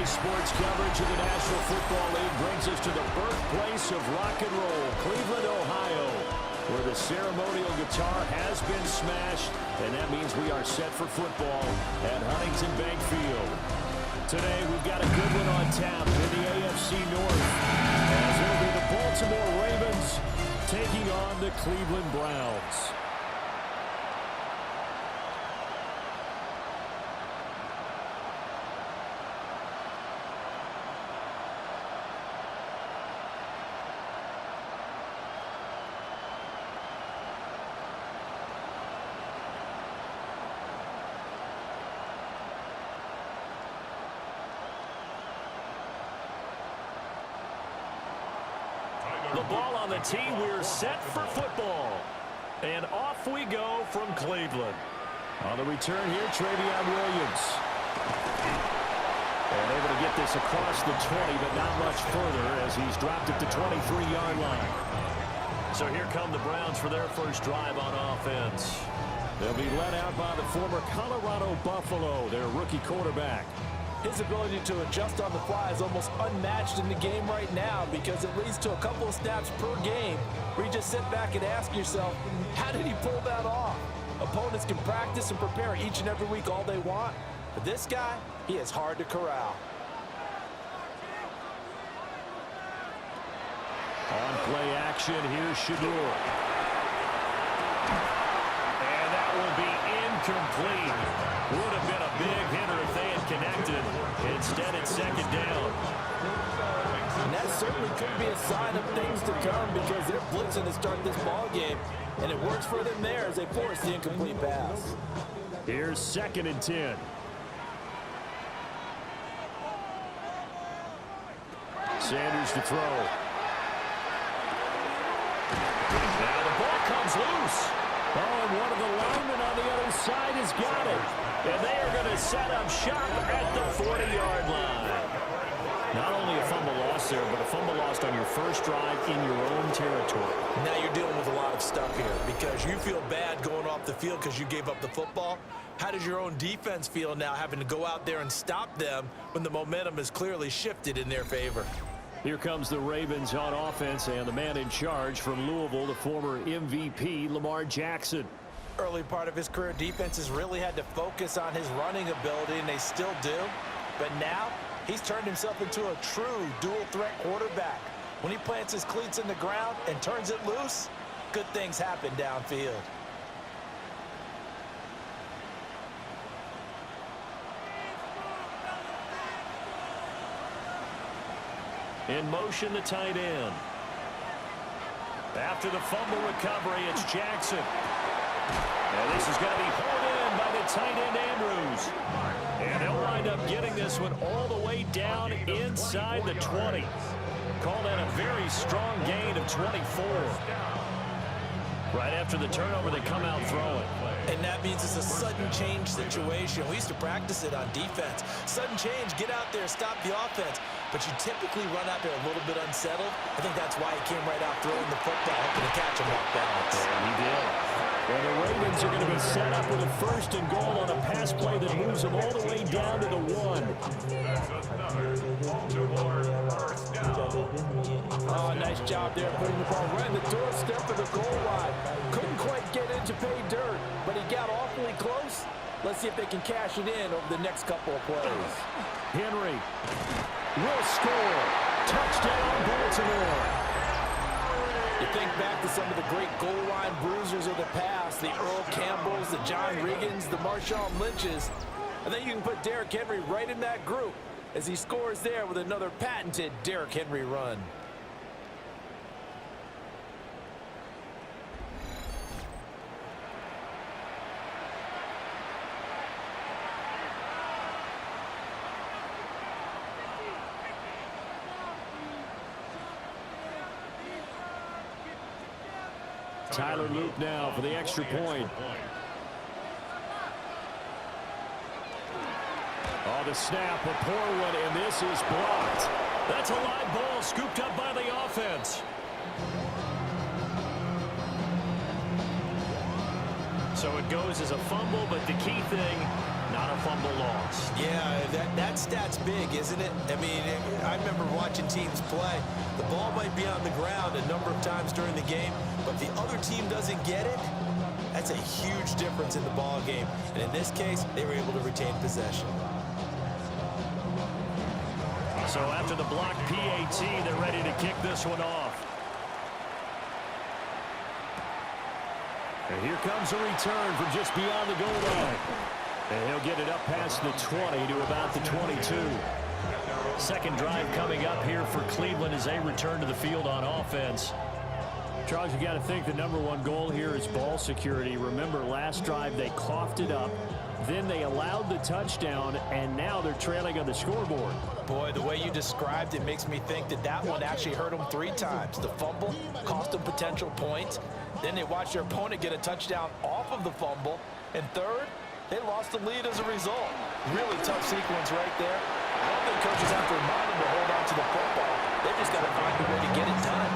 sports coverage of the National Football League brings us to the birthplace of rock and roll, Cleveland, Ohio, where the ceremonial guitar has been smashed, and that means we are set for football at Huntington Bank Field. Today, we've got a good one on tap in the AFC North, as it'll be the Baltimore Ravens taking on the Cleveland Browns. The ball on the tee. We're set for football. And off we go from Cleveland. On the return here, Travion Williams. And able to get this across the 20, but not much further as he's dropped it to 23-yard line. So here come the Browns for their first drive on offense. They'll be led out by the former Colorado Buffalo, their rookie quarterback. His ability to adjust on the fly is almost unmatched in the game right now because it leads to a couple of snaps per game where you just sit back and ask yourself, how did he pull that off? Opponents can practice and prepare each and every week all they want, but this guy, he is hard to corral. On play action, here's Shedeur. And that will be incomplete. Would have been a big hitter if they had connected. Instead, it's second down. And that certainly could be a sign of things to come because they're blitzing to start this ball game, and it works for them there as they force the incomplete pass. Here's 2nd and 10. Sanders to throw. Now the ball comes loose. Oh, and one of the linemen on the other side has got it. And they are going to set up shop at the 40-yard line. Not only a fumble loss there, but a fumble lost on your first drive in your own territory. Now you're dealing with a lot of stuff here because you feel bad going off the field because you gave up the football. How does your own defense feel now having to go out there and stop them when the momentum is clearly shifted in their favor? Here comes the Ravens on offense, and the man in charge from Louisville, the former MVP, Lamar Jackson. Early part of his career, defenses really had to focus on his running ability, and they still do. But now, he's turned himself into a true dual-threat quarterback. When he plants his cleats in the ground and turns it loose, good things happen downfield. In motion, the tight end. After the fumble recovery, it's Jackson. And this is going to be hauled in by the tight end, Andrews. And they'll wind up getting this one all the way down inside the 20. Call that a very strong gain of 24. Right after the turnover, they come out throwing. And that means it's a sudden change situation. We used to practice it on defense. Sudden change, get out there, stop the offense. But you typically run out there a little bit unsettled. I think that's why he came right out throwing the football, hoping to catch him off balance. And he did. Well, the Ravens are going to be set up with a 1st and goal on a pass play that moves them all the way down to the 1. Oh, nice job there putting the ball right in the doorstep of the goal line. Couldn't quite get in to pay dirt, but he got awfully close. Let's see if they can cash it in over the next couple of plays. Henry will score. Touchdown, Baltimore. You think back to some of the great goal line bruisers of the past, the Earl Campbells, the John Riggins, the Marshawn Lynches. I think you can put Derrick Henry right in that group as he scores there with another patented Derrick Henry run. Tyler Luke now for the extra point. Oh, the snap, a poor one, and this is blocked. That's a live ball scooped up by the offense. So it goes as a fumble, but the key thing, not a fumble loss. Yeah, that stat's big, isn't it? I mean, I remember watching teams play. The ball might be on the ground a number of times during the game, but if the other team doesn't get it, that's a huge difference in the ball game. And in this case, they were able to retain possession. So after the block PAT, they're ready to kick this one off. And here comes a return from just beyond the goal line. And he'll get it up past the 20 to about the 22. Second drive coming up here for Cleveland as they return to the field on offense. Charles, you got to think the #1 goal here is ball security. Remember, last drive they coughed it up. Then they allowed the touchdown, and now they're trailing on the scoreboard. Boy, the way you described it makes me think that one actually hurt them 3 times. The fumble cost them potential points. Then they watched their opponent get a touchdown off of the fumble. And third, they lost the lead as a result. Really tough sequence right there. I don't think coaches have to remind them to hold on to the football. They just got to find a way to get it done.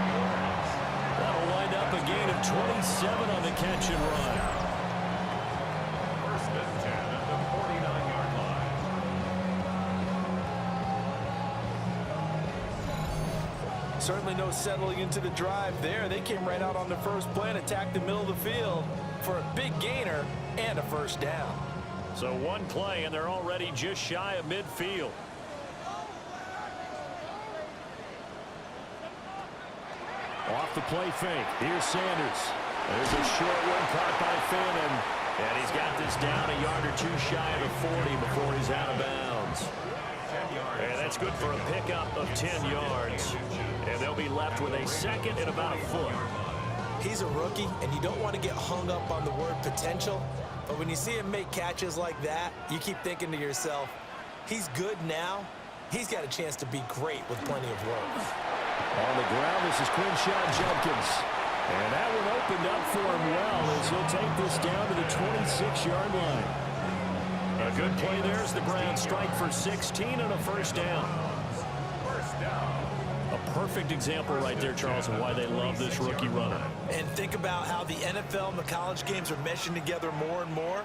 That'll wind up a gain of 27 on the catch and run. First and 10 at the 49-yard line. Certainly no settling into the drive there. They came right out on the first play and attacked the middle of the field for a big gainer and a first down. So one play, and they're already just shy of midfield. Off the play fake. Here's Sanders. There's a short one caught by Fannin. And he's got this down a yard or two shy of the 40 before he's out of bounds. And that's good for a pickup of 10 yards. And they'll be left with a second and about a foot. He's a rookie, and you don't want to get hung up on the word potential. But when you see him make catches like that, you keep thinking to yourself, he's good now. He's got a chance to be great with plenty of work. On the ground, this is Quinshawn Judkins. And that one opened up for him well as he'll take this down to the 26-yard line. A good play there as the Browns strike for 16 and a first down. A perfect example right there, Charles, of why they love this rookie runner. And think about how the NFL and the college games are meshing together more and more.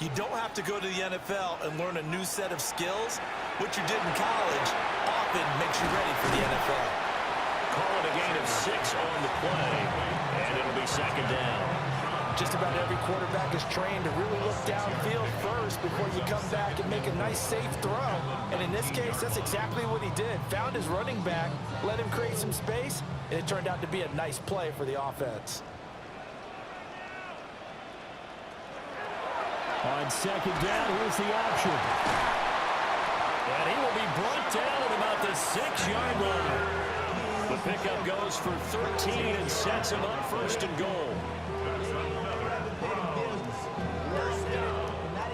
You don't have to go to the NFL and learn a new set of skills. What you did in college often makes you ready for the NFL. Call it a gain of 6 on the play, and it'll be second down. Just about every quarterback is trained to really look downfield first before you come back and make a nice, safe throw. And in this case, that's exactly what he did. Found his running back, let him create some space, and it turned out to be a nice play for the offense. On second down, here's the option. And he will be brought down at about the 6-yard line. The pickup goes for 13 and sets him up first and goal.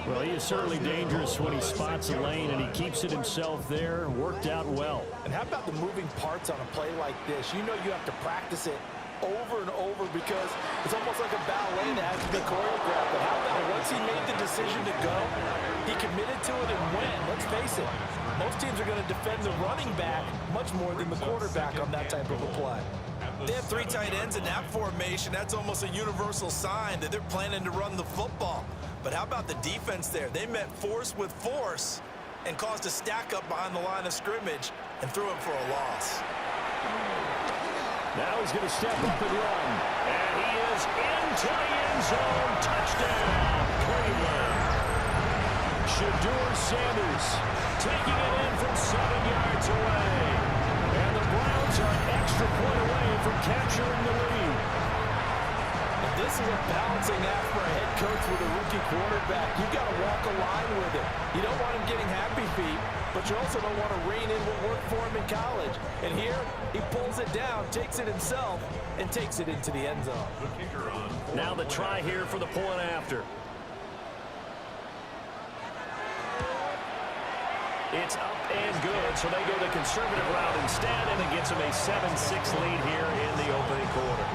Well, he is certainly dangerous when he spots a lane, and he keeps it himself there. Worked out well. And how about the moving parts on a play like this? You know you have to practice it over and over because it's almost like a ballet that has to be choreographed. But how about once he made the decision to go, he committed to it and went. Let's face it, most teams are going to defend the running back much more than the quarterback on that type of a play. They have 3 tight ends in that formation. That's almost a universal sign that they're planning to run the football. But how about the defense there? They met force with force and caused a stack up behind the line of scrimmage and threw him for a loss. Now he's going to step up and run. And he is into the end zone. Touchdown, Cleveland. Shedeur Sanders taking it in from 7 yards away. And the Browns are an extra point away from capturing the lead. And this is a balancing act for a head coach with a rookie quarterback. You've got to walk a line with it. You don't want him getting happy feet, but you also don't want to rein in what worked for him in college. And here, he pulls it down, takes it himself, and takes it into the end zone. Now the try here for the point after. It's up and good, so they go the conservative route instead, and it gets them a 7-6 lead here in the opening quarter.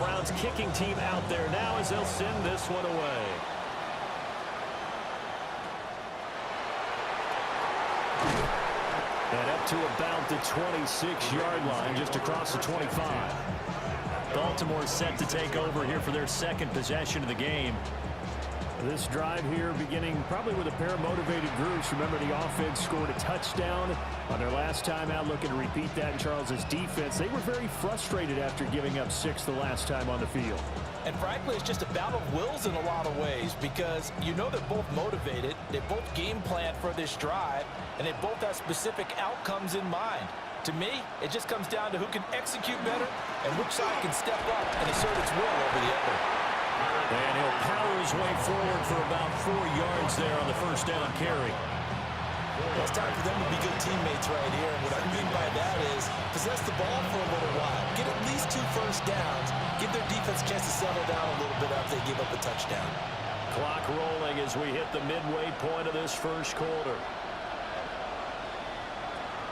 Browns kicking team out there now as they'll send this one away. And up to about the 26-yard line, just across the 25. Baltimore set to take over here for their second possession of the game. This drive here beginning probably with a pair of motivated groups. Remember, the offense scored a touchdown on their last time out, looking to repeat that in Charles's defense. They were very frustrated after giving up 6 the last time on the field. And frankly, it's just a battle of wills in a lot of ways because you know they're both motivated, they both game plan for this drive, and they both have specific outcomes in mind. To me, it just comes down to who can execute better and which side can step up and assert its will over the other. And he'll power his way forward for about 4 yards there on the first down carry. Well, it's time for them to be good teammates right here. And what I mean by that is possess the ball for a little while. Get at least 2 first downs. Give their defense a chance to settle down a little bit after they give up a touchdown. Clock rolling as we hit the midway point of this first quarter.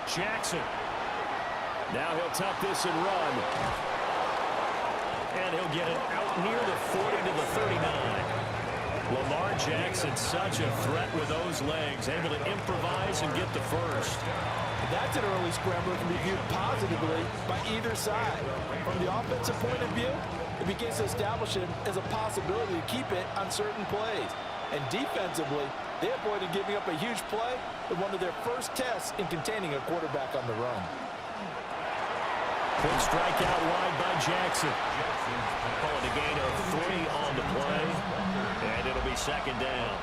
Jackson. Now he'll tuck this and run. And he'll get it out near the 40 to the 39. Lamar Jackson, such a threat with those legs, able to improvise and get the first. That's an early scrambler that can be viewed positively by either side. From the offensive point of view, it begins to establish him as a possibility to keep it on certain plays. And defensively, they avoided giving up a huge play with one of their first tests in containing a quarterback on the run. Quick strike out wide by Jackson. Calling a gain of 3 on the play. And it'll be second down.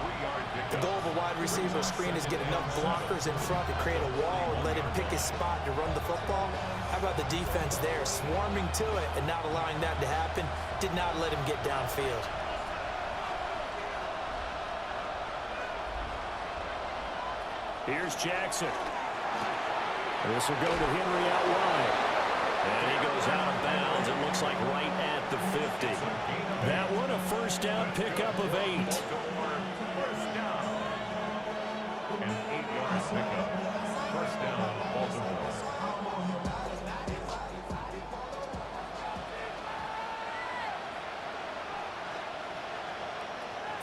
The goal of a wide receiver screen is get enough blockers in front to create a wall and let him pick his spot to run the football. How about the defense there, swarming to it and not allowing that to happen? Did not let him get downfield. Here's Jackson. This will go to Henry out wide. And he goes out of bounds. It looks like right at the 50. That one a first down pickup of 8. First down. An 8-yard pickup. First down, Baltimore.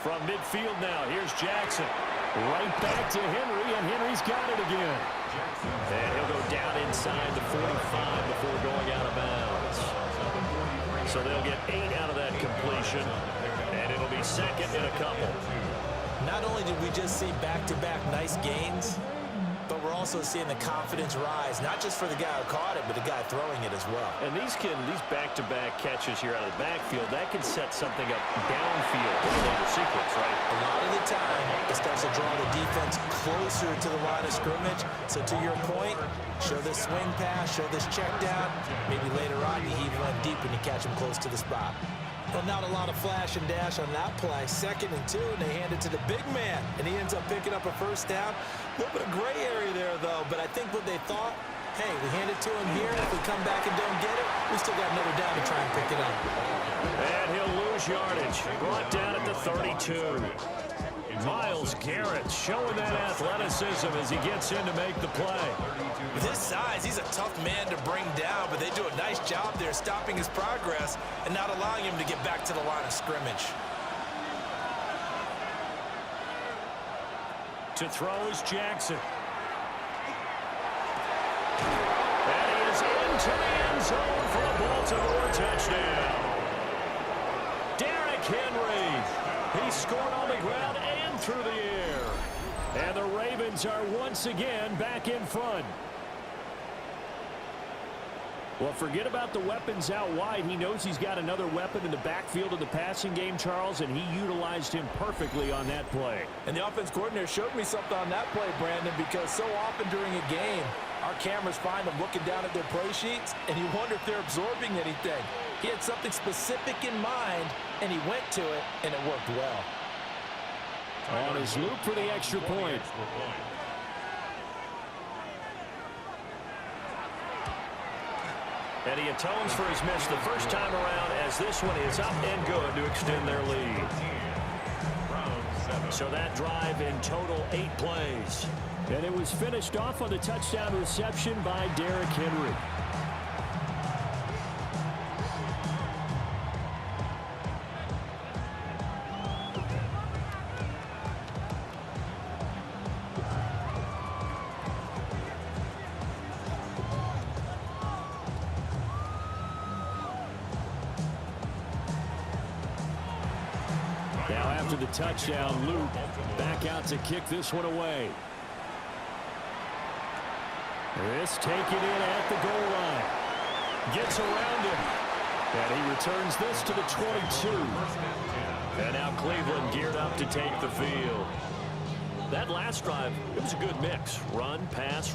From midfield now, here's Jackson. Right back to Henry, and Henry's got it again. And he'll go down inside the 45 before going out of bounds. So they'll get 8 out of that completion, and it'll be second in a couple. Not only did we just see back-to-back nice gains, but we're also seeing the confidence rise, not just for the guy who caught it, but the guy throwing it as well. And these back-to-back catches here out of the backfield, that can set something up downfield in a later sequence, right? A lot of the time, it starts to draw the defense closer to the line of scrimmage. So to your point, show this swing pass, show this check down. Maybe later on, you heave one deep and you catch him close to the spot. Well, not a lot of flash and dash on that play. 2nd and 2, and they hand it to the big man, and he ends up picking up a first down. A little bit of gray area there, though, but I think what they thought, hey, we hand it to him here. If we come back and don't get it, we still got another down to try and pick it up. And he'll lose yardage. Brought down at the 32. Myles Garrett showing that athleticism as he gets in to make the play. With his size, he's a tough man to bring down, but they do a nice job there stopping his progress and not allowing him to get back to the line of scrimmage. To throw is Jackson. And he is into the end zone for a Baltimore touchdown. Derrick Henry. He scored on the ground and through the air. And the Ravens are once again back in front. Well, forget about the weapons out wide. He knows he's got another weapon in the backfield of the passing game, Charles, and he utilized him perfectly on that play. And the offense coordinator showed me something on that play, Brandon, because so often during a game, our cameras find them looking down at their play sheets, and you wonder if they're absorbing anything. He had something specific in mind, and he went to it, and it worked well. On his loop for the extra point. And he atones for his miss the first time around as this one is up and good to extend their lead. So that drive in total 8 plays. And it was finished off on the touchdown reception by Derrick Henry. the touchdown. Luke back out to kick this one away. This taken in at the goal line. Gets around him. And he returns this to the 22. And now Cleveland geared up to take the field. That last drive, it was a good mix. Run, pass,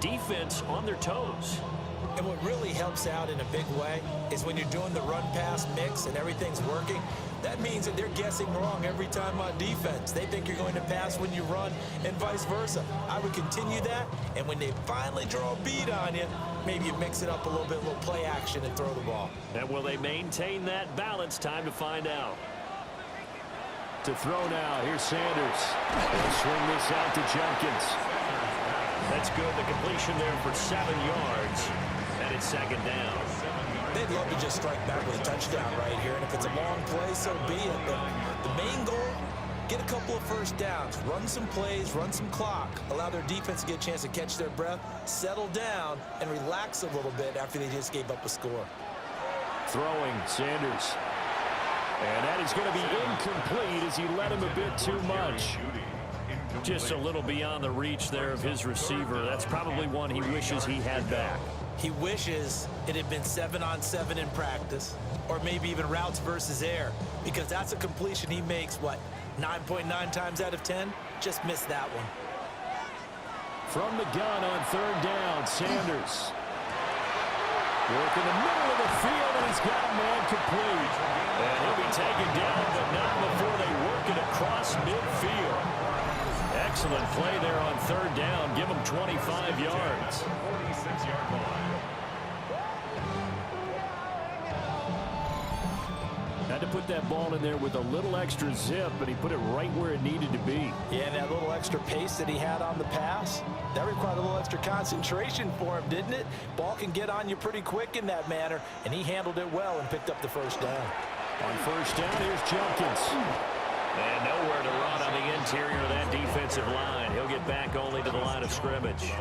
defense on their toes. And what really helps out in a big way is when you're doing the run-pass mix and everything's working, that means that they're guessing wrong every time on defense. They think you're going to pass when you run and vice versa. I would continue that, and when they finally draw a bead on you, maybe you mix it up a little bit, a little play action and throw the ball. And will they maintain that balance? Time to find out. To throw now, here's Sanders. They'll swing this out to Jenkins. That's good. The completion there for 7 yards. And it's second down. They'd love to just strike back with a touchdown right here. And if it's a long play, so be it. But the main goal, get a couple of first downs. Run some plays, run some clock. Allow their defense to get a chance to catch their breath, settle down, and relax a little bit after they just gave up a score. Throwing, Sanders. And that is going to be incomplete as he led him a bit too much. Just a little beyond the reach there of his receiver. That's probably one he wishes he had back. He wishes it had been 7-on-7 in practice, or maybe even routes versus air, because that's a completion he makes, 9.9 times out of 10? Just missed that one. From the gun on third down, Sanders. Work in the middle of the field, and he's got a man complete. And he'll be taken down, but not before they work it across midfield. Excellent play there on third down. Give him 25 yards. 46-yard line. Had to put that ball in there with a little extra zip, but he put it right where it needed to be. Yeah, and that little extra pace that he had on the pass, that required a little extra concentration for him, didn't it? Ball can get on you pretty quick in that manner, and he handled it well and picked up the first down. On first down, here's Jenkins. And nowhere to run on the interior of that defensive line. He'll get back only to the line of scrimmage.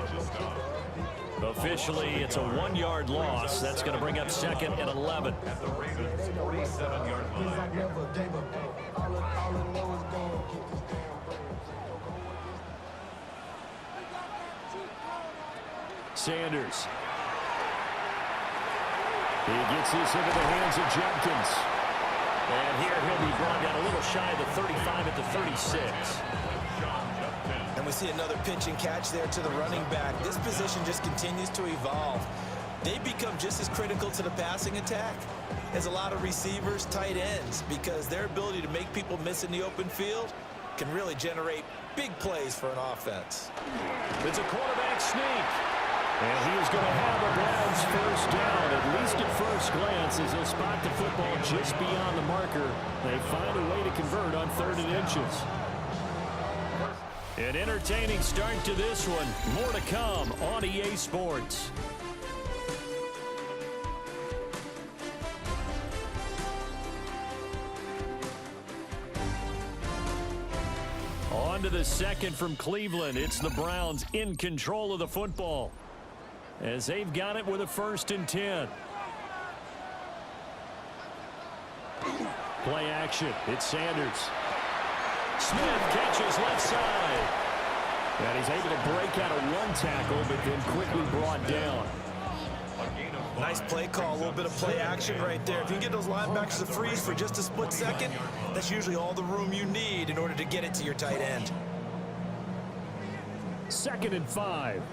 Officially, it's a 1-yard loss. That's going to bring up second and 11. At the Ravens' 47-yard line. Sanders. He gets this into the hands of Jenkins. And here he'll be brought down a little shy of the 35 at the 36. And we see another pitch and catch there to the running back. This position just continues to evolve. They become just as critical to the passing attack as a lot of receivers, tight ends, because their ability to make people miss in the open field can really generate big plays for an offense. It's a quarterback sneak. And he is going to have the Browns first down, at least at first glance, as they'll spot the football just beyond the marker. They find a way to convert on 3rd and inches. An entertaining start to this one. More to come on EA Sports. On to the second from Cleveland. It's the Browns in control of the football, as they've got it with a 1st and 10. Play action. It's Sanders. Smith catches left side. And he's able to break out of one tackle, but then quickly brought down. Nice play call, a little bit of play action right there. If you can get those linebackers to freeze for just a split second, that's usually all the room you need in order to get it to your tight end. 2nd and 5.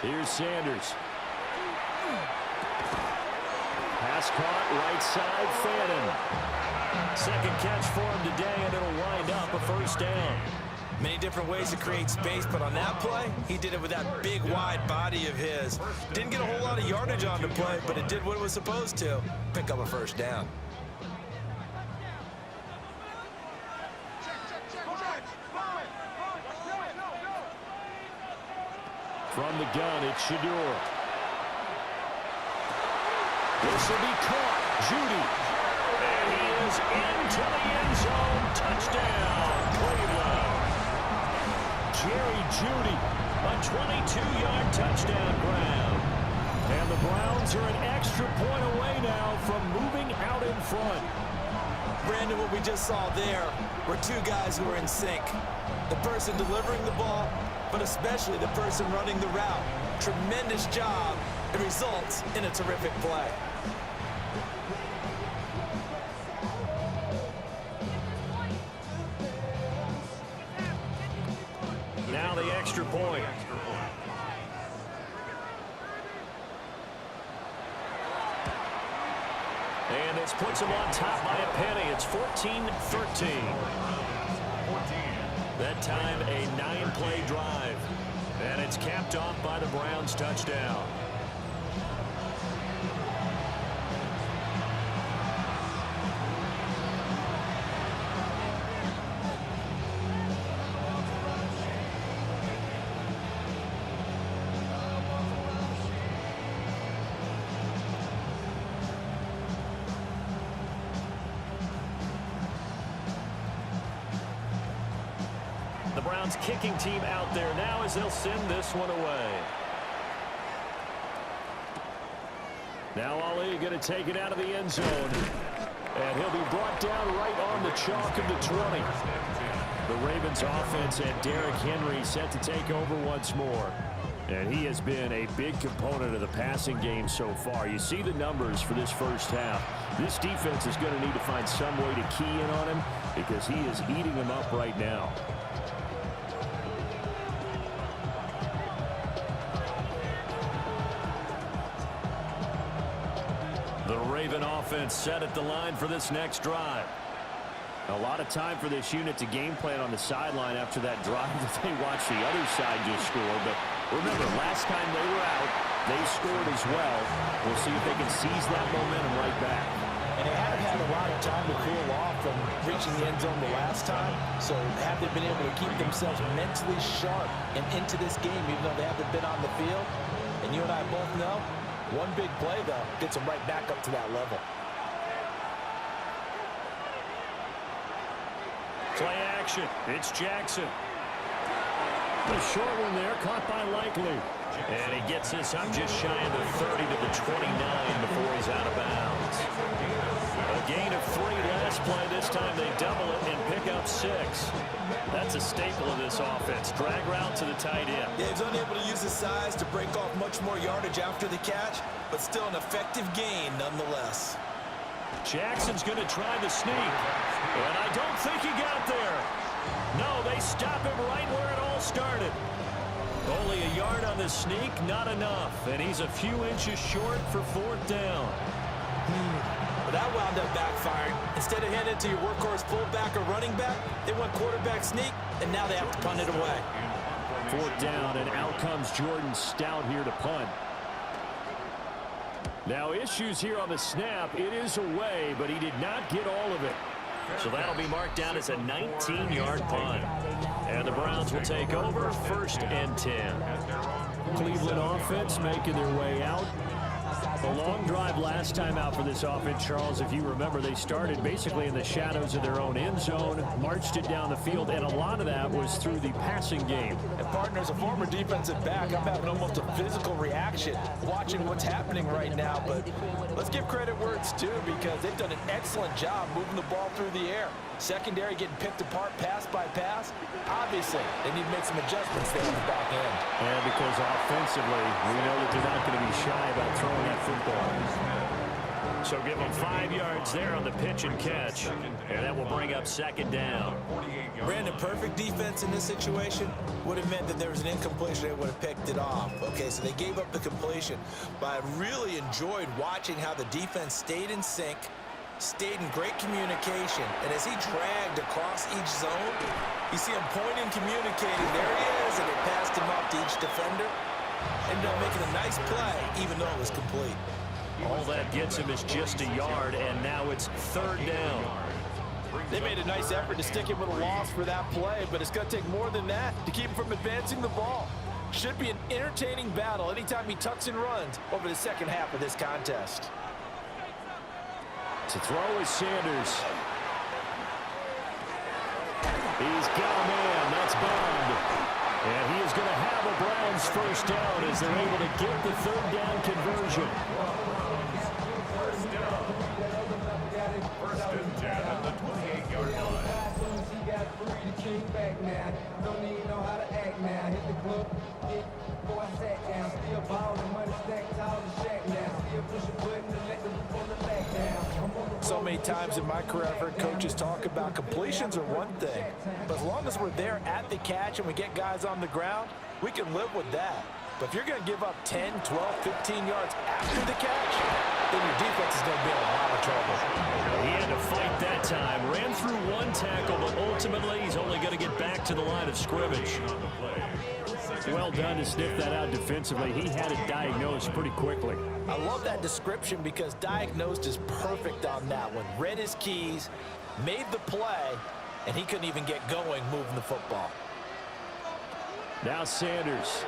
Here's Sanders. Pass caught right side, Fannin. Second catch for him today, and it'll wind up a 1st down. Many different ways to create space, but on that play, he did it with that big, wide body of his. Didn't get a whole lot of yardage on the play, but it did what it was supposed to. Pick up a 1st down. From the gun, it's Shedeur. This will be caught. Judy. And he is into the end zone. Touchdown, Cleveland. Jerry Judy, a 22-yard touchdown grab. And the Browns are an extra point away now from moving out in front. Brandon, what we just saw there were two guys who are in sync. The person delivering the ball, but especially the person running the route. Tremendous job. It results in a terrific play. Now the extra point. And this puts them on top by a penny. It's 14-13. That time a 9-play drive. And it's capped off by the Browns touchdown. The Browns kicking team out there now as they'll send this one away. Now Ali going to take it out of the end zone. And he'll be brought down right on the chalk of the 20. The Ravens offense and Derrick Henry set to take over once more. And he has been a big component of the passing game so far. You see the numbers for this first half. This defense is going to need to find some way to key in on him because he is eating them up right now. The Raven offense set at the line for this next drive. A lot of time for this unit to game plan on the sideline after that drive that they watched the other side just score. But remember, last time they were out, they scored as well. We'll see if they can seize that momentum right back. And they haven't had a lot of time to cool off from reaching the end zone the last time. So have they been able to keep themselves mentally sharp and into this game even though they haven't been on the field? And you and I both know, one big play, though, gets them right back up to that level. Play action. It's Jackson. The short one there caught by Likely. And he gets this up just shy of the 30 to the 29 before he's out of bounds. A gain of 3 last play. This time they double it and pick up 6. That's a staple of this offense. Drag route to the tight end. Yeah, he's unable to use his size to break off much more yardage after the catch, but still an effective gain nonetheless. Jackson's going to try the sneak. And I don't think he got there. No, they stop him right where it all started. Only a yard on the sneak, not enough. And he's a few inches short for 4th down. But that wound up backfiring. Instead of handing it to your workhorse fullback or running back, they went quarterback sneak, and now they have to punt it away. 4th down, and out comes Jordan Stout here to punt. Now issues here on the snap. It is away, but he did not get all of it. So that'll be marked down as a 19-yard punt. And the Browns will take over 1st and 10. Cleveland offense making their way out. A long drive last time out for this offense, Charles. If you remember, they started basically in the shadows of their own end zone, marched it down the field, and a lot of that was through the passing game. And partner, as a former defensive back, I'm having almost a physical reaction watching what's happening right now. But let's give credit where it's due because they've done an excellent job moving the ball through the air. Secondary getting picked apart pass by pass. Obviously, they need to make some adjustments there on the back end. And because offensively, we know that they're not going to be shy about throwing that football. So give them 5 yards there on the pitch and catch. And that will bring up 2nd down. Brandon, perfect defense in this situation would have meant that there was an incompletion. They would have picked it off. Okay, so they gave up the completion. But I really enjoyed watching how the defense stayed in sync, stayed in great communication, and as he dragged across each zone, you see him pointing, communicating. There he is, and it passed him up to each defender. Ended up making a nice play, even though it was complete. All that gets him is just a yard, and now it's 3rd down. They made a nice effort to stick him with a loss for that play, but it's going to take more than that to keep him from advancing the ball. Should be an entertaining battle anytime he tucks and runs over the second half of this contest. To throw is Sanders. He's got a man. That's Bond. And he is going to have a Brown Browns first down as they're able to get the third down conversion. First and 10 at the 28-yard line. So many times in my career, I've heard coaches talk about completions are one thing, but as long as we're there at the catch and we get guys on the ground, we can live with that. But if you're going to give up 10, 12, 15 yards after the catch, then your defense is going to be in a lot of trouble. He had to fight that time. Ran through one tackle, but ultimately he's only going to get back to the line of scrimmage. Well done to sniff that out defensively. He had it diagnosed pretty quickly. I love that description because diagnosed is perfect on that one. Read his keys, made the play, and he couldn't even get going moving the football. Now Sanders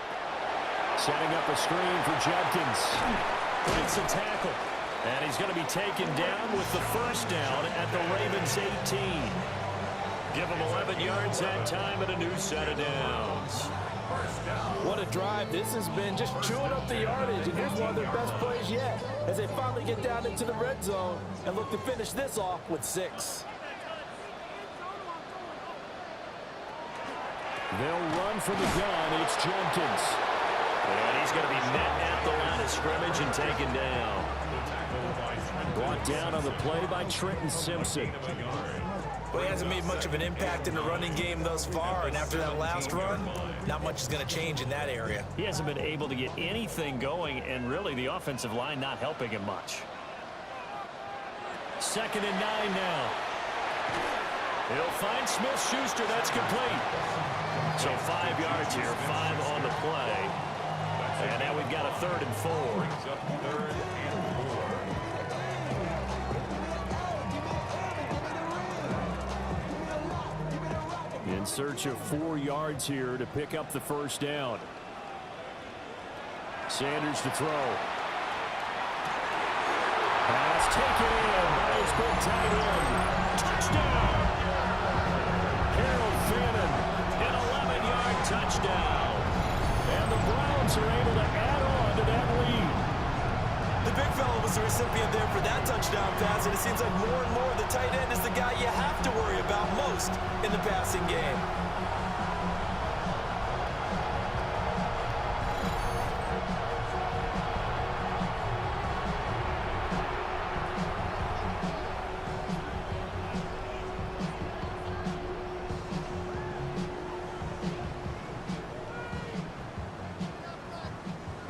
setting up a screen for Judkins. It's a tackle. And he's going to be taken down with the first down at the Ravens 18. Give him 11 yards that time and a new set of downs. What a drive this has been, just chewing up the yardage, and here's one of their best plays yet as they finally get down into the red zone and look to finish this off with 6. They'll run from the gun. It's Jenkins. And he's going to be met at the line of scrimmage and taken down. Brought down on the play by Trenton Simpson. Well, he hasn't made much of an impact in the running game thus far, and after that last run, not much is going to change in that area. He hasn't been able to get anything going, and really the offensive line not helping him much. 2nd and 9 now. He'll find Smith-Schuster. That's complete. So 5 yards here, 5 on the play. And now we've got a 3rd and 4. Third and 4. In search of 4 yards here to pick up the first down. Sanders to throw. Pass taken in by his big tight end. Touchdown! Harold Fannin, an 11-yard touchdown. And the Browns are able to add on to that lead. The big fella was the recipient there for that touchdown pass, and it seems like more and more the tight end is the guy you have to worry about most in the passing game.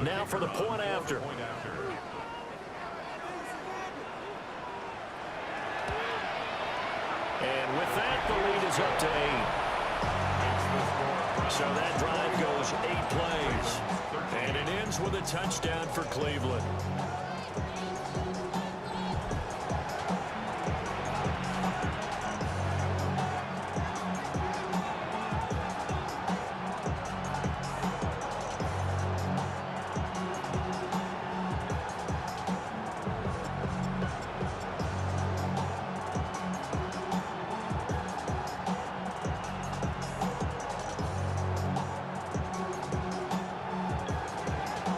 Now for the point after. And with that, the lead is up to 8. So that drive goes 8 plays. And it ends with a touchdown for Cleveland.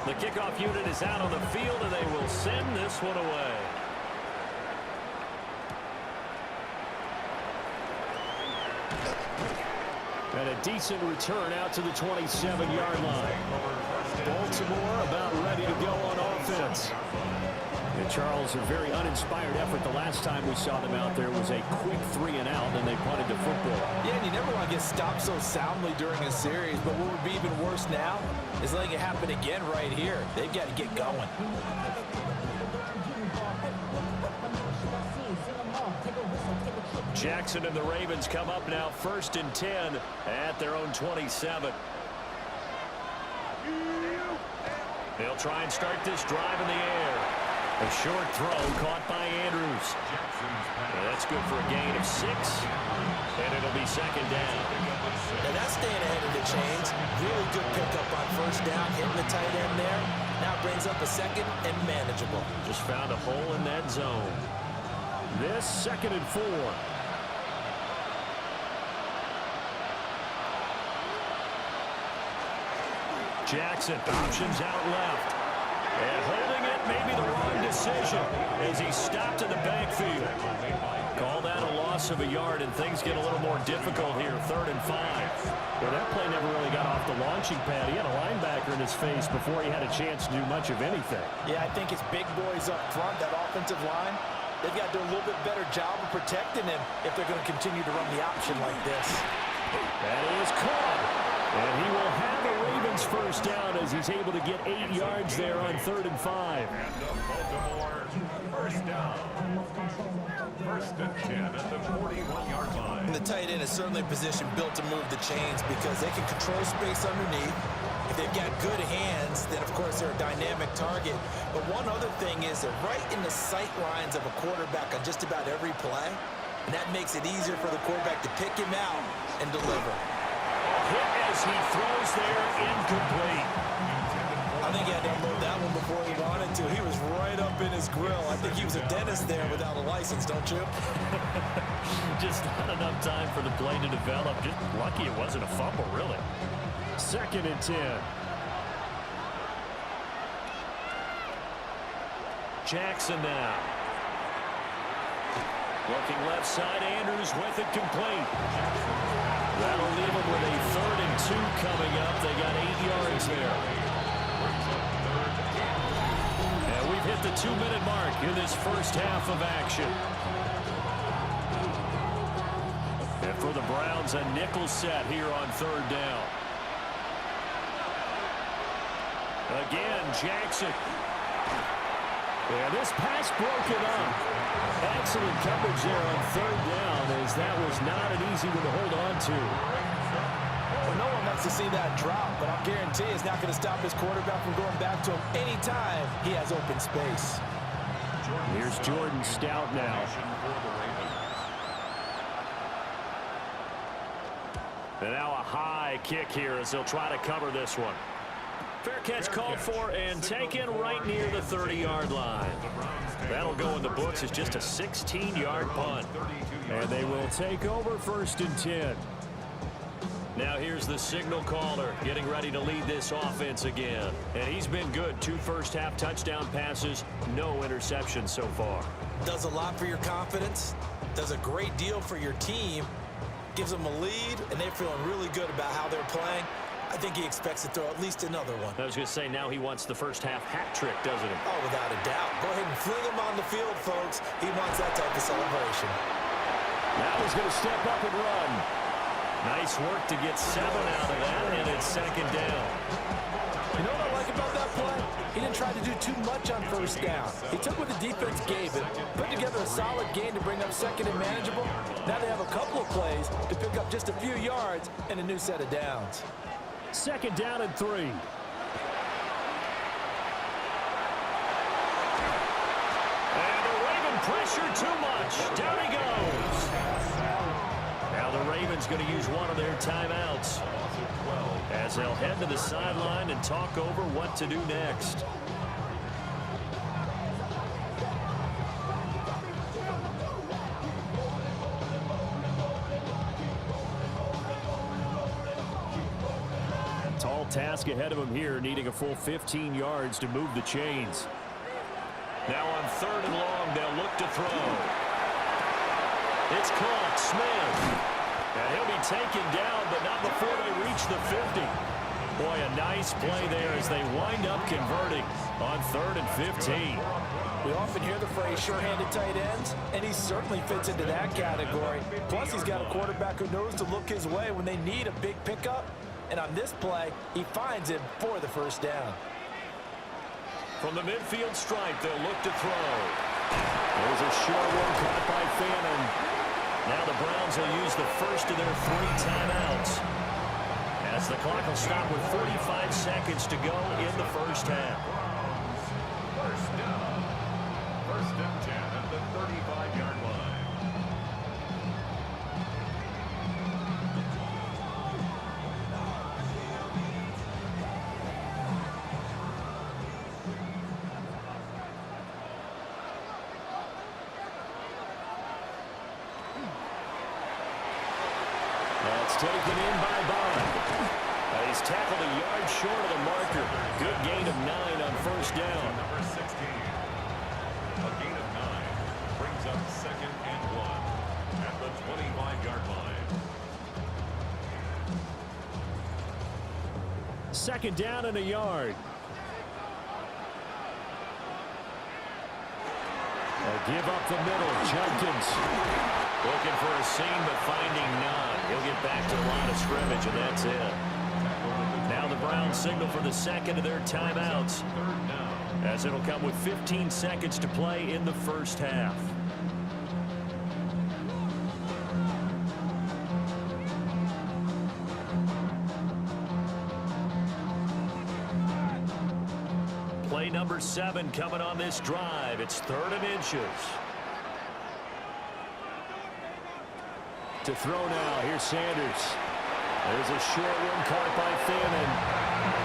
The kickoff unit is out on the field, and they will send this one away. And a decent return out to the 27-yard line. Baltimore about ready to go on offense. And Charles, a very uninspired effort. The last time we saw them out there was a quick 3-and-out, and they punted the football. Yeah, and you never want to get stopped so soundly during a series, but what would be even worse now is letting it happen again right here. They've got to get going. Jackson and the Ravens come up now 1st and 10 at their own 27. They'll try and start this drive in the air. A short throw caught by Andrews. That's good for a gain of 6. And it'll be 2nd down. Now that's staying ahead of the chains. Really good pickup on 1st down, hitting the tight end there. Now brings up a 2nd and manageable. Just found a hole in that zone. This 2nd and 4. Jackson, options out left. And holding it, maybe the wrong decision as he stopped in the backfield. Call that a loss of a yard, and things get a little more difficult here, 3rd and 5. Well, that play never really got off the launching pad. He had a linebacker in his face before he had a chance to do much of anything. Yeah, I think it's big boys up front, that offensive line. They've got to do a little bit better job of protecting him if they're going to continue to run the option like this. That is caught. And he will have a Ravens first down as he's able to get 8 yards there on 3rd and 5. And the Baltimore first down. 1st and 10 at the 41-yard line. And the tight end is certainly a position built to move the chains because they can control space underneath. If they've got good hands, then of course they're a dynamic target. But one other thing is they're right in the sight lines of a quarterback on just about every play. And that makes it easier for the quarterback to pick him out and deliver. Hit as he throws there, incomplete. I think he had to unload that one before he wanted to. He was right up in his grill. I think he was a dentist there without a license, don't you? Just not enough time for the play to develop. Just lucky it wasn't a fumble, really. 2nd and 10. Jackson now. Looking left side, Andrews with it complete. That'll leave them with a 3rd and 2 coming up. They got 8 yards there. And we've hit the 2-minute mark in this first half of action. And for the Browns, a nickel set here on 3rd down. Again, Jackson. And this pass broken up. Excellent coverage there on 3rd down, as that was not an easy one to hold on to. Well, no one likes to see that drop, but I'll guarantee it's not going to stop his quarterback from going back to him anytime he has open space. Here's Jordan Stout now. And now a high kick here as they'll try to cover this one. Fair catch called for and taken right near the 30-yard line. That'll go in the books as just a 16-yard punt. And they will take over 1st and 10. Now here's the signal caller getting ready to lead this offense again. And he's been good. 2 first-half touchdown passes, no interceptions so far. Does a lot for your confidence. Does a great deal for your team. Gives them a lead, and they're feeling really good about how they're playing. I think he expects to throw at least another one. I was going to say, now he wants the first-half hat trick, doesn't he? Oh, without a doubt. Go ahead and fling him on the field, folks. He wants that type of celebration. Now he's going to step up and run. Nice work to get 7 out of that, and it's 2nd down. You know what I like about that play? He didn't try to do too much on 1st down. He took what the defense gave him, put together a solid game to bring up 2nd and manageable. Now they have a couple of plays to pick up just a few yards and a new set of downs. 2nd down and 3. And the Raven pressure too much. Down he goes. Now the Ravens going to use one of their timeouts as they'll head to the sideline and talk over what to do next. Tall task ahead of him here, needing a full 15 yards to move the chains. Now on 3rd and long, they'll look to throw. It's caught, Smith. And he'll be taken down, but not before they reach the 50. Boy, a nice play there as they wind up converting on 3rd and 15. We often hear the phrase sure-handed tight ends, and he certainly fits into that category. Plus, he's got a quarterback who knows to look his way when they need a big pickup. And on this play, he finds him for the 1st down. From the midfield stripe, they'll look to throw. There's a short one caught by Fannin. Now the Browns will use the first of their 3 timeouts, as the clock will stop with 45 seconds to go in the first half. 1st down. 1st and 10 at the 35-yard line. That's taken in by Bond. He's tackled a yard short of the marker. Good gain of 9 on first down. Number 16. A gain of 9 brings up 2nd and 1 at the 25-yard line. 2nd down and a yard. Give up the middle. Judkins looking for a seam, but finding none. He'll get back to the line of scrimmage, and that's it. Now the Browns signal for the second of their timeouts, as it'll come with 15 seconds to play in the first half. Play number 7 coming on this drive. It's 3rd and inches. To throw now. Here's Sanders. There's a short one caught by Fannin.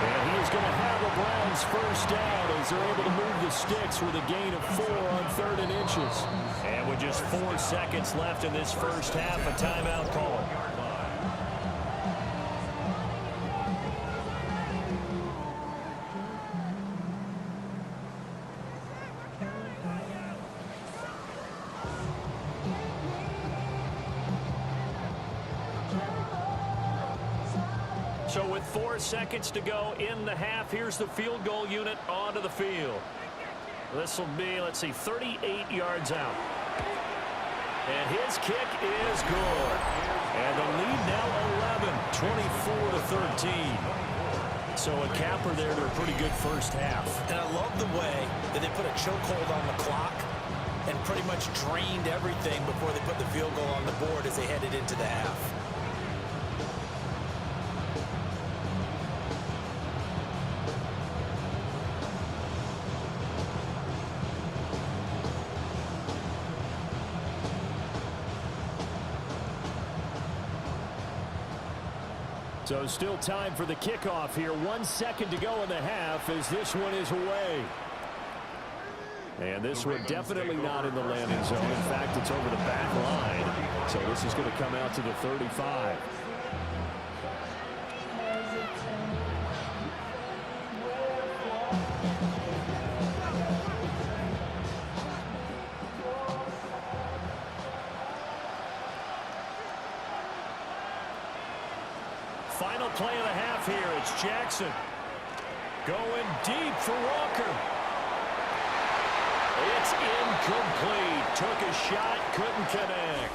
And he is going to have the Browns first down as they're able to move the sticks with a gain of 4 on 3rd and inches. And with just 4 seconds left in this first half, a timeout call. So with 4 seconds to go in the half, here's the field goal unit onto the field. This will be, let's see, 38 yards out. And his kick is good. And the lead now 11, 24-13. So a capper there to a pretty good first half. And I love the way that they put a chokehold on the clock and pretty much drained everything before they put the field goal on the board as they headed into the half. So still time for the kickoff here. 1 second to go in the half as this one is away. And this one definitely not in the landing zone. In fact, it's over the back line. So this is going to come out to the 35. Final play of the half here. It's Jackson going deep for Walker. It's incomplete. Took a shot, couldn't connect.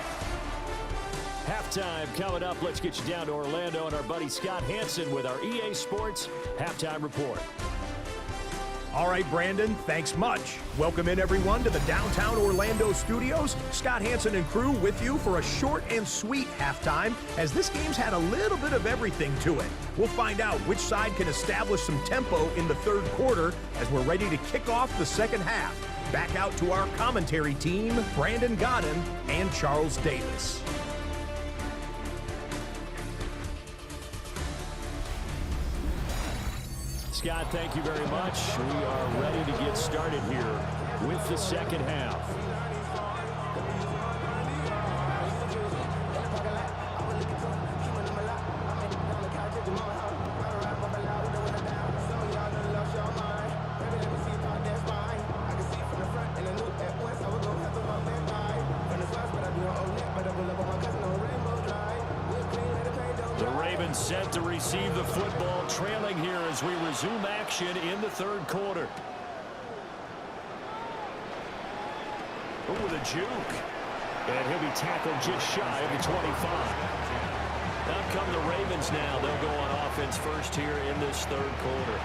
Halftime coming up. Let's get you down to Orlando and our buddy Scott Hanson with our EA Sports Halftime Report. All right, Brandon, thanks much. Welcome in, everyone, to the downtown Orlando studios. Scott Hanson and crew with you for a short and sweet halftime, as this game's had a little bit of everything to it. We'll find out which side can establish some tempo in the third quarter as we're ready to kick off the second half. Back out to our commentary team, Brandon Godden and Charles Davis. Scott, thank you very much. We are ready to get started here with the second half. Set to receive the football, trailing here as we resume action in the third quarter. Oh, with a juke. And he'll be tackled just shy of the 25. Out come the Ravens now. They'll go on offense first here in this third quarter.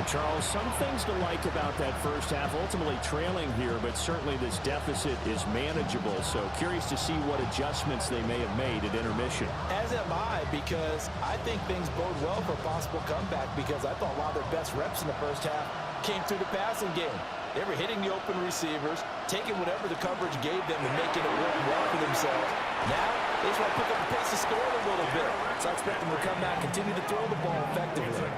Charles, some things to like about that first half, ultimately trailing here, but certainly this deficit is manageable. So curious to see what adjustments they may have made at intermission. As am I, because I think things bode well for a possible comeback, because I thought a lot of their best reps in the first half came through the passing game. They were hitting the open receivers, taking whatever the coverage gave them and making it work well for themselves. Now, they just want to pick up the pace of scoring a little bit. So I expect them to come back, continue to throw the ball effectively.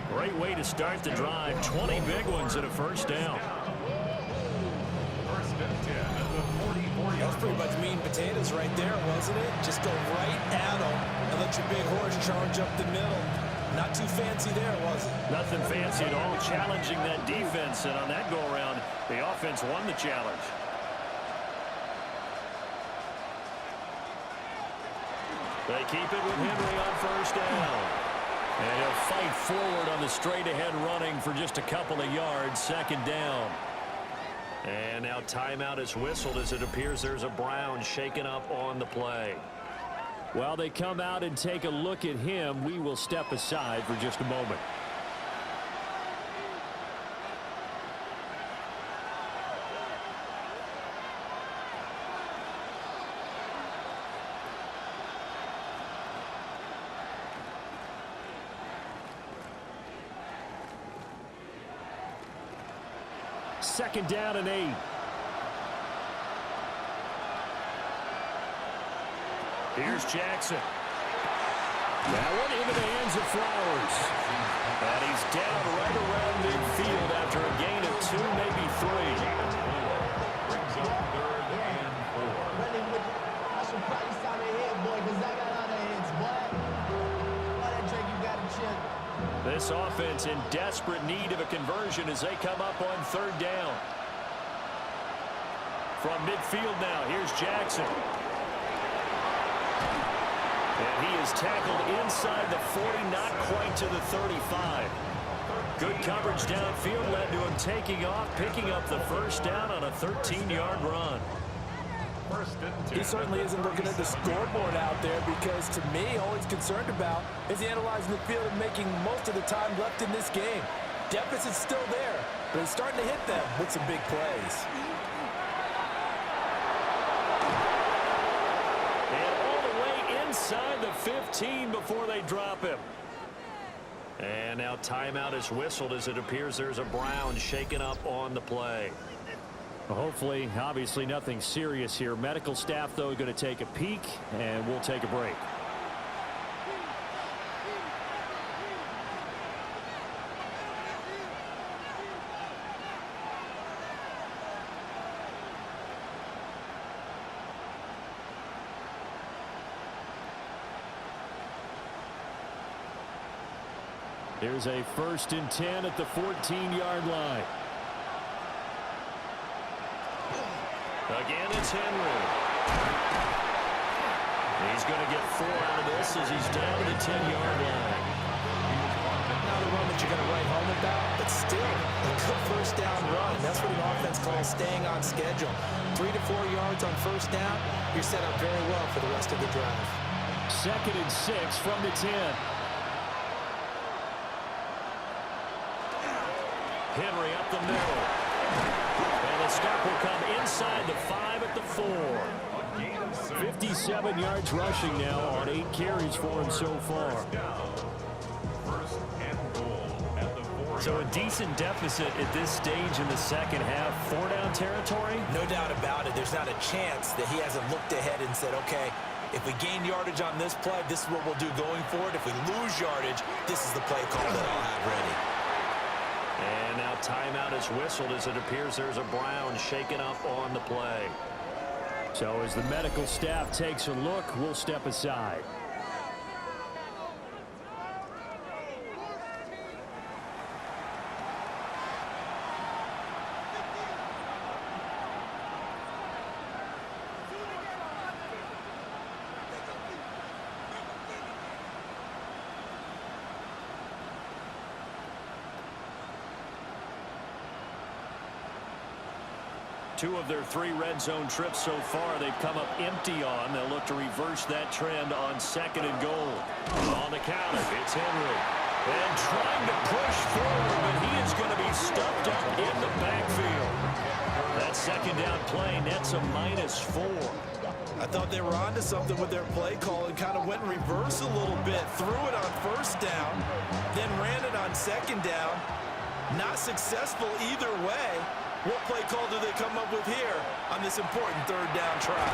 Great way to start the drive. 20 big ones and a first down. First and 10 at the 44-yard line. That's pretty much mean potatoes right there, wasn't it? Just go right at them and let your big horse charge up the middle. Not too fancy there, was it? Nothing fancy at all, challenging that defense, and on that go-around, the offense won the challenge. They keep it with Henry on first down. And he'll fight forward on the straight-ahead running for just a couple of yards, second down. And now timeout is whistled as it appears there's a Brown shaken up on the play. While they come out and take a look at him, we will step aside for just a moment. Second down and 8. Here's Jackson. That one into the hands of Flowers. And he's down right around midfield after a gain of 2, maybe 3. Brings up third and 4. I should probably sign a head, boy, because I got other heads, boy. Boy, that Drake, you got to chill. This offense in desperate need of a conversion as they come up on third down. From midfield now, here's Jackson. And he is tackled inside the 40, not quite to the 35. Good coverage downfield led to him taking off, picking up the first down on a 13-yard run. He certainly isn't looking at the scoreboard out there because, to me, all he's concerned about is analyzing the field and making most of the time left in this game. Deficit's still there, but he's starting to hit them with some big plays. And all the way inside the 15 before they drop him. And now timeout is whistled as it appears there's a Brown shaken up on the play. Hopefully, obviously nothing serious here. Medical staff, though, going to take a peek, and we'll take a break. Here's a 1st and 10 at the 14-yard line. Again, it's Henry. He's going to get 4 out of this as he's down to the 10-yard line. Not a run that you're going to write home about, but still a good first down run. That's what an offense calls staying on schedule. 3 to 4 yards on first down, you're set up very well for the rest of the drive. 2nd and 6 from the 10. Henry up the middle. And the stop will come inside the 5 at the 4. 57 yards rushing now on 8 carries for him so far. First and goal at the 4. So a decent deficit at this stage in the second half. 4-down territory? No doubt about it. There's not a chance that he hasn't looked ahead and said, okay, if we gain yardage on this play, this is what we'll do going forward. If we lose yardage, this is the play call that I'll have ready. And now timeout is whistled as it appears there's a Brown shaken up on the play. So as the medical staff takes a look, we'll step aside. Two of their 3 red zone trips so far they've come up empty on. They'll look to reverse that trend on 2nd and goal. On the counter, it's Henry. And trying to push forward, but he is going to be stuffed up in the backfield. That 2nd down play nets a -4. I thought they were onto something with their play call and kind of went in reverse a little bit. Threw it on first down, then ran it on 2nd down. Not successful either way. What play call do they come up with here on this important 3rd down try?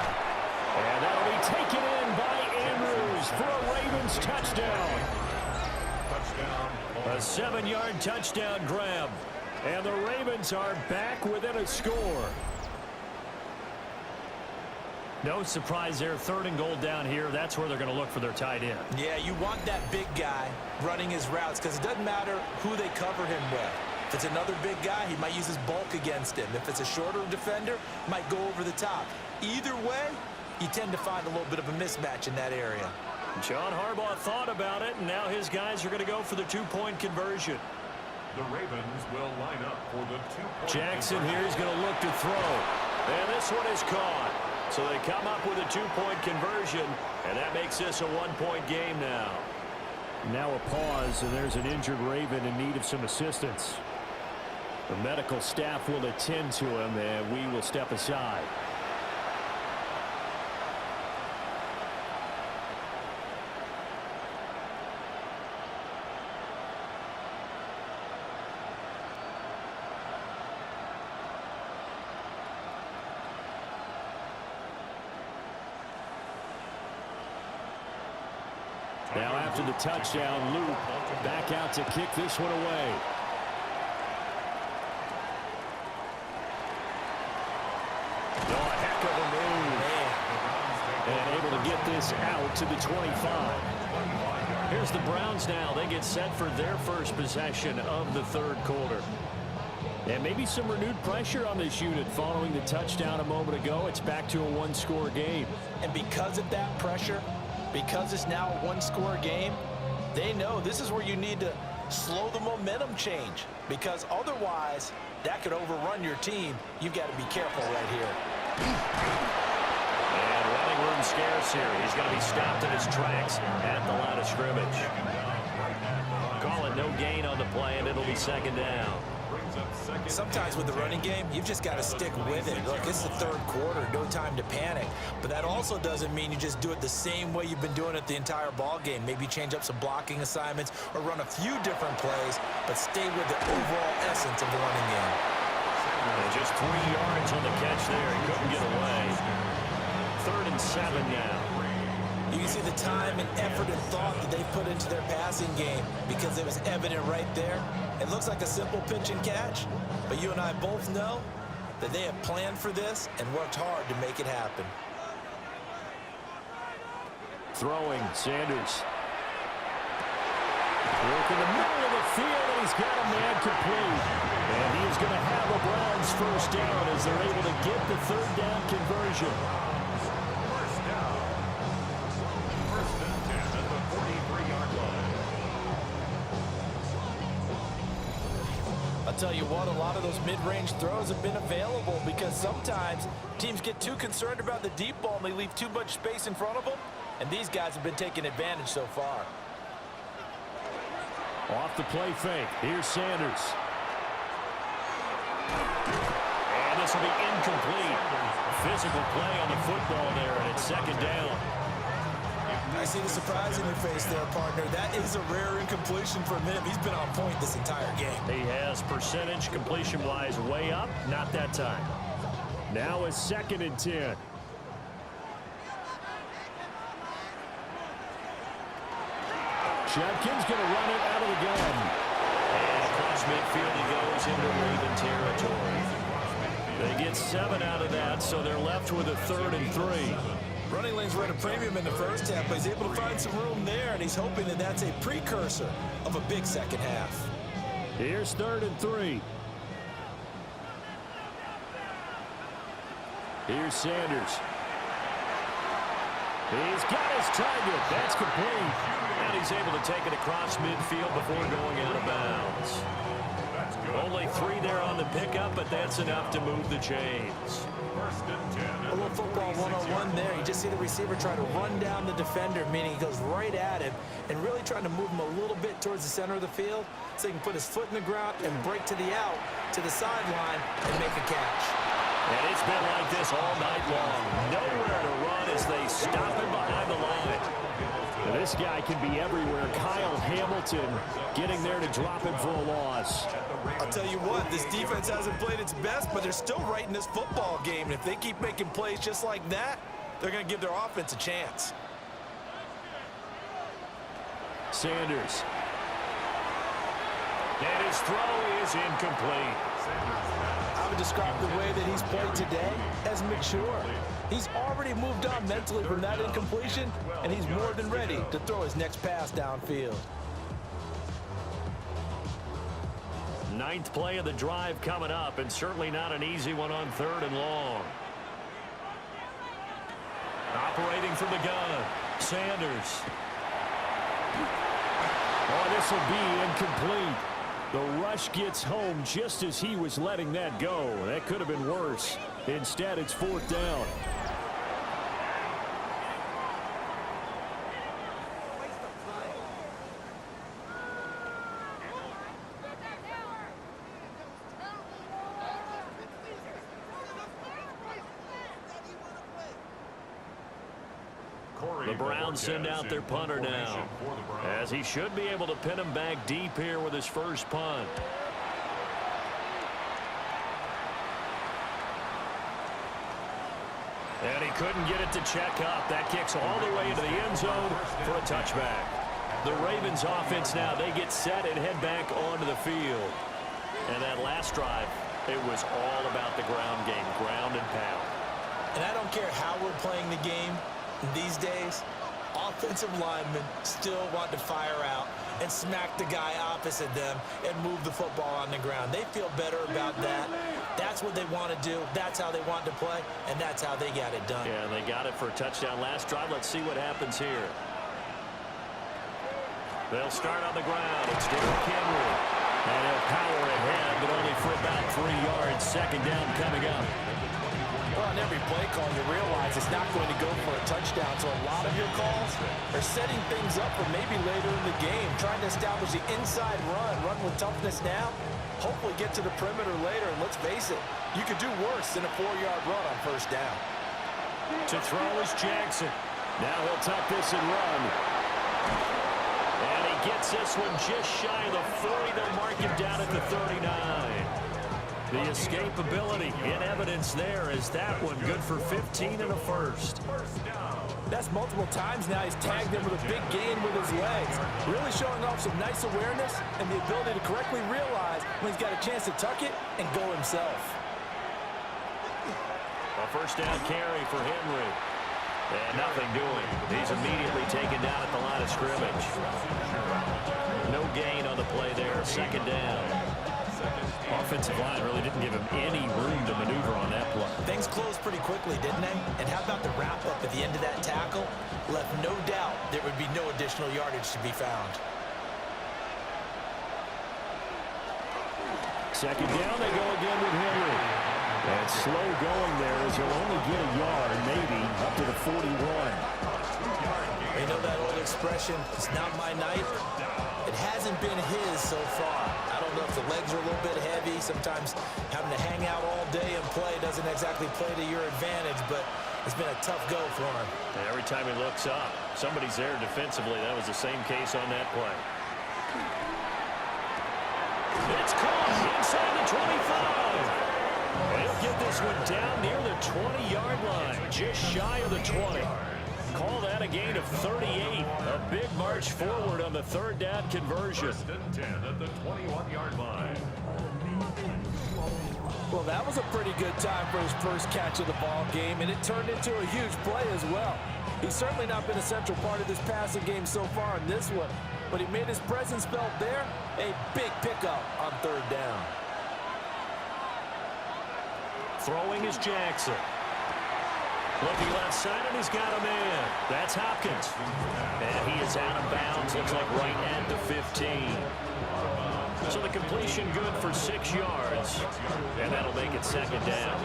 And that'll be taken in by Andrews for a Ravens touchdown. A 7-yard touchdown grab. And the Ravens are back within a score. No surprise there. 3rd and goal down here. That's where they're going to look for their tight end. Yeah, you want that big guy running his routes because it doesn't matter who they cover him with. If it's another big guy, he might use his bulk against him. If it's a shorter defender, might go over the top. Either way, you tend to find a little bit of a mismatch in that area. John Harbaugh thought about it, and now his guys are going to go for the 2-point conversion. The Ravens will line up for the 2-point Jackson conversion. here is going to look to throw. And this one is caught. So they come up with a 2-point conversion, and that makes this a 1-point game now. Now a pause, and there's an injured Raven in need of some assistance. The medical staff will attend to him, and we will step aside. Now after the touchdown, Luke back out to kick this one away. Oh, a heck of a move. And able to get this out to the 25. Here's the Browns now. They get set for their first possession of the 3rd quarter. And maybe some renewed pressure on this unit following the touchdown a moment ago. It's back to a 1-score game. And because of that pressure, because it's now a 1-score game, they know this is where you need to slow the momentum change, because otherwise that could overrun your team. You've got to be careful right here. And running room scarce here. He's going to be stopped in his tracks at the line of scrimmage. Call it no gain on the play, and it'll be 2nd down. Sometimes with the running game, you've just got to stick with it. Look, it's the 3rd quarter, no time to panic. But that also doesn't mean you just do it the same way you've been doing it the entire ball game. Maybe change up some blocking assignments or run a few different plays, but stay with the overall essence of the running game. And just 3 yards on the catch there. He couldn't get away. 3rd and 7 now. You can see the time and effort and thought that they put into their passing game because it was evident right there. It looks like a simple pitch and catch, but you and I both know that they have planned for this and worked hard to make it happen. Throwing, Sanders. Work in the middle of the field, and he's got a man complete. And he is going to have a Browns first down as they're able to get the 3rd down conversion. First down. 1st and 10 at the 43-yard line. I'll tell you what, a lot of those mid-range throws have been available because sometimes teams get too concerned about the deep ball and they leave too much space in front of them, and these guys have been taking advantage so far. Off the play fake. Here's Sanders. And this will be incomplete. Physical play on the football there, and it's 2nd down. I see the surprise in your face there, partner. That is a rare incompletion from him. He's been on point this entire game. He has percentage completion-wise way up. Not that time. Now it's 2nd and 10. Judkins going to run it out of the gun. And across midfield he goes into Raven territory. They get 7 out of that, so they're left with a 3rd and 3. Running lanes were at a premium in the first half, but he's able to find some room there, and he's hoping that that's a precursor of a big second half. Here's 3rd and 3. Here's Sanders. He's got his target. That's complete. And he's able to take it across midfield before going out of bounds. Only 3 there on the pickup, but that's enough to move the chains. A little football one-on-one there. You just see the receiver try to run down the defender, meaning he goes right at him and really trying to move him a little bit towards the center of the field so he can put his foot in the ground and break to the out, to the sideline, and make a catch. And it's been like this all night long. Nowhere to run as they stop him behind the line. Now this guy can be everywhere. Kyle Hamilton getting there to drop him for a loss. I'll tell you what, this defense hasn't played its best, but they're still right in this football game. And if they keep making plays just like that, they're going to give their offense a chance. Sanders. And his throw is incomplete. I I would describe the way that he's played today as mature. He's already moved on mentally from that incompletion, and he's more than ready to throw his next pass downfield. Ninth play of the drive coming up, and certainly not an easy one on 3rd and long. Operating from the gun, Sanders. Oh, this will be incomplete. The rush gets home just as he was letting that go. That could have been worse. Instead, it's 4th down. The Browns send out their punter now, as he should be able to pin him back deep here with his first punt. And he couldn't get it to check up. That kicks all the way into the end zone for a touchback. The Ravens offense now, they get set and head back onto the field. And that last drive, it was all about the ground game, ground and pound. And I don't care how we're playing the game these days, offensive linemen still want to fire out and smack the guy opposite them and move the football on the ground. They feel better about that. That's what they want to do. That's how they want to play, and that's how they got it done. Yeah, they got it for a touchdown last drive. Let's see what happens here. They'll start on the ground. It's Derrick Henry. And he'll power ahead, but only for about 3 yards. 2nd down coming up. Well, on every play call, you realize it's not going to go for a touchdown, so a lot of your calls are setting things up for maybe later in the game, trying to establish the inside run with toughness now, hopefully get to the perimeter later, and let's face it, you could do worse than a 4-yard run on 1st down. To throw is Jackson. Now he'll tuck this and run. And he gets this one just shy of the 40. They'll mark him down at the 39. The escapability in evidence there is that one good for 15 and a first. That's multiple times now he's tagged him with a big gain with his legs. Really showing off some nice awareness and the ability to correctly realize when he's got a chance to tuck it and go himself. A 1st down carry for Henry. And nothing doing. He's immediately taken down at the line of scrimmage. No gain on the play there. 2nd down. Offensive line really didn't give him any room to maneuver on that play. Things closed pretty quickly, didn't they? And how about the wrap-up at the end of that tackle? Left no doubt there would be no additional yardage to be found. 2nd down, they go again with Henry. And slow going there as he'll only get a yard, maybe, up to the 41. You know that old expression, it's not my night? It hasn't been his so far. I don't know if the legs are a little bit heavy. Sometimes having to hang out all day and play doesn't exactly play to your advantage, but it's been a tough go for him. And every time he looks up, somebody's there defensively. That was the same case on that play. It's caught inside the 25. They'll get this one down near the 20-yard line, just shy of the 20. Call that a gain of 38. A big march forward on the 3rd down conversion. 1st and 10 at the 21-yard line. Well, that was a pretty good time for his first catch of the ball game, and it turned into a huge play as well. He's certainly not been a central part of this passing game so far in this one, but he made his presence felt there. A big pickup on 3rd down. Throwing is Jackson. Looking left side, and he's got a man. That's Hopkins. And he is out of bounds. Looks like right at the 15. So the completion good for 6 yards. And that'll make it 2nd down.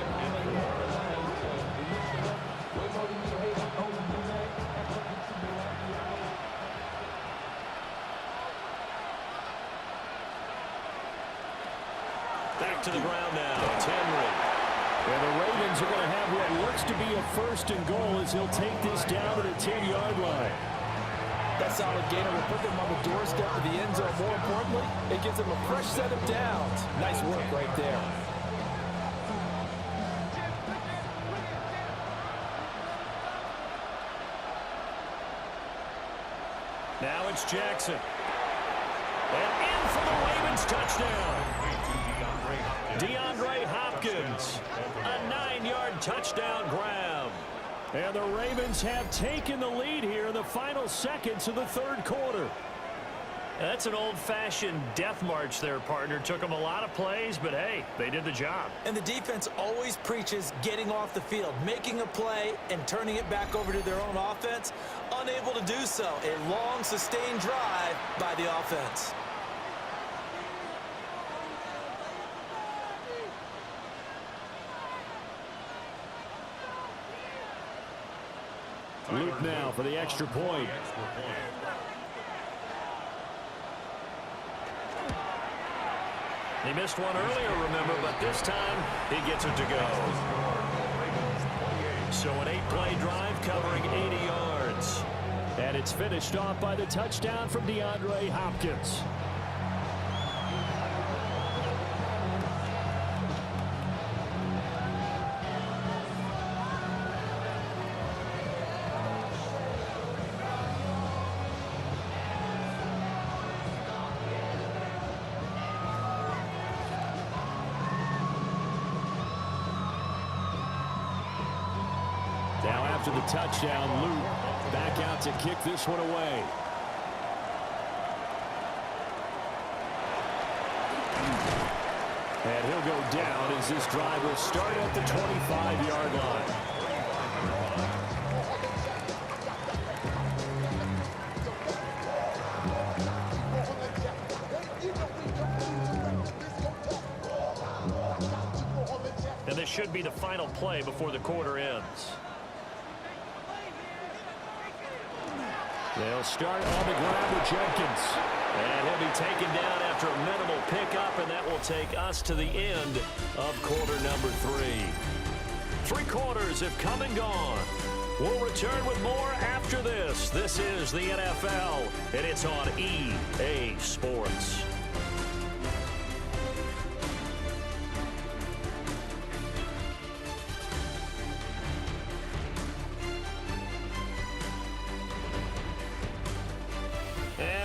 Back to the ground now. It's Henry. And the Ravens are going to have what looks to be a 1st and goal as he'll take this down to the 10-yard line. That solid gainer will put them on the doorstep of the end zone. More importantly, it gives them a fresh set of downs. Nice work right there. Now it's Jackson. And in for the Ravens touchdown. DeAndre Hopkins. touchdown grab. And the Ravens have taken the lead here in the final seconds of the third quarter. That's an old-fashioned death march there, partner. Took them a lot of plays, but hey, they did the job. And the defense always preaches getting off the field, making a play, and turning it back over to their own offense. Unable to do so. A long, sustained drive by the offense. Luke now for the extra point. He missed one earlier, remember, but this time he gets it to go. So an 8-play drive covering 80 yards. And it's finished off by the touchdown from DeAndre Hopkins. Now after the touchdown, Luke back out to kick this one away. And he'll go down as this drive will start at the 25-yard line. And this should be the final play before the quarter ends. They'll start on the ground with Jenkins. And he'll be taken down after a minimal pickup, and that will take us to the end of quarter number 3. 3 quarters have come and gone. We'll return with more after this. This is the NFL, and it's on EA Sports.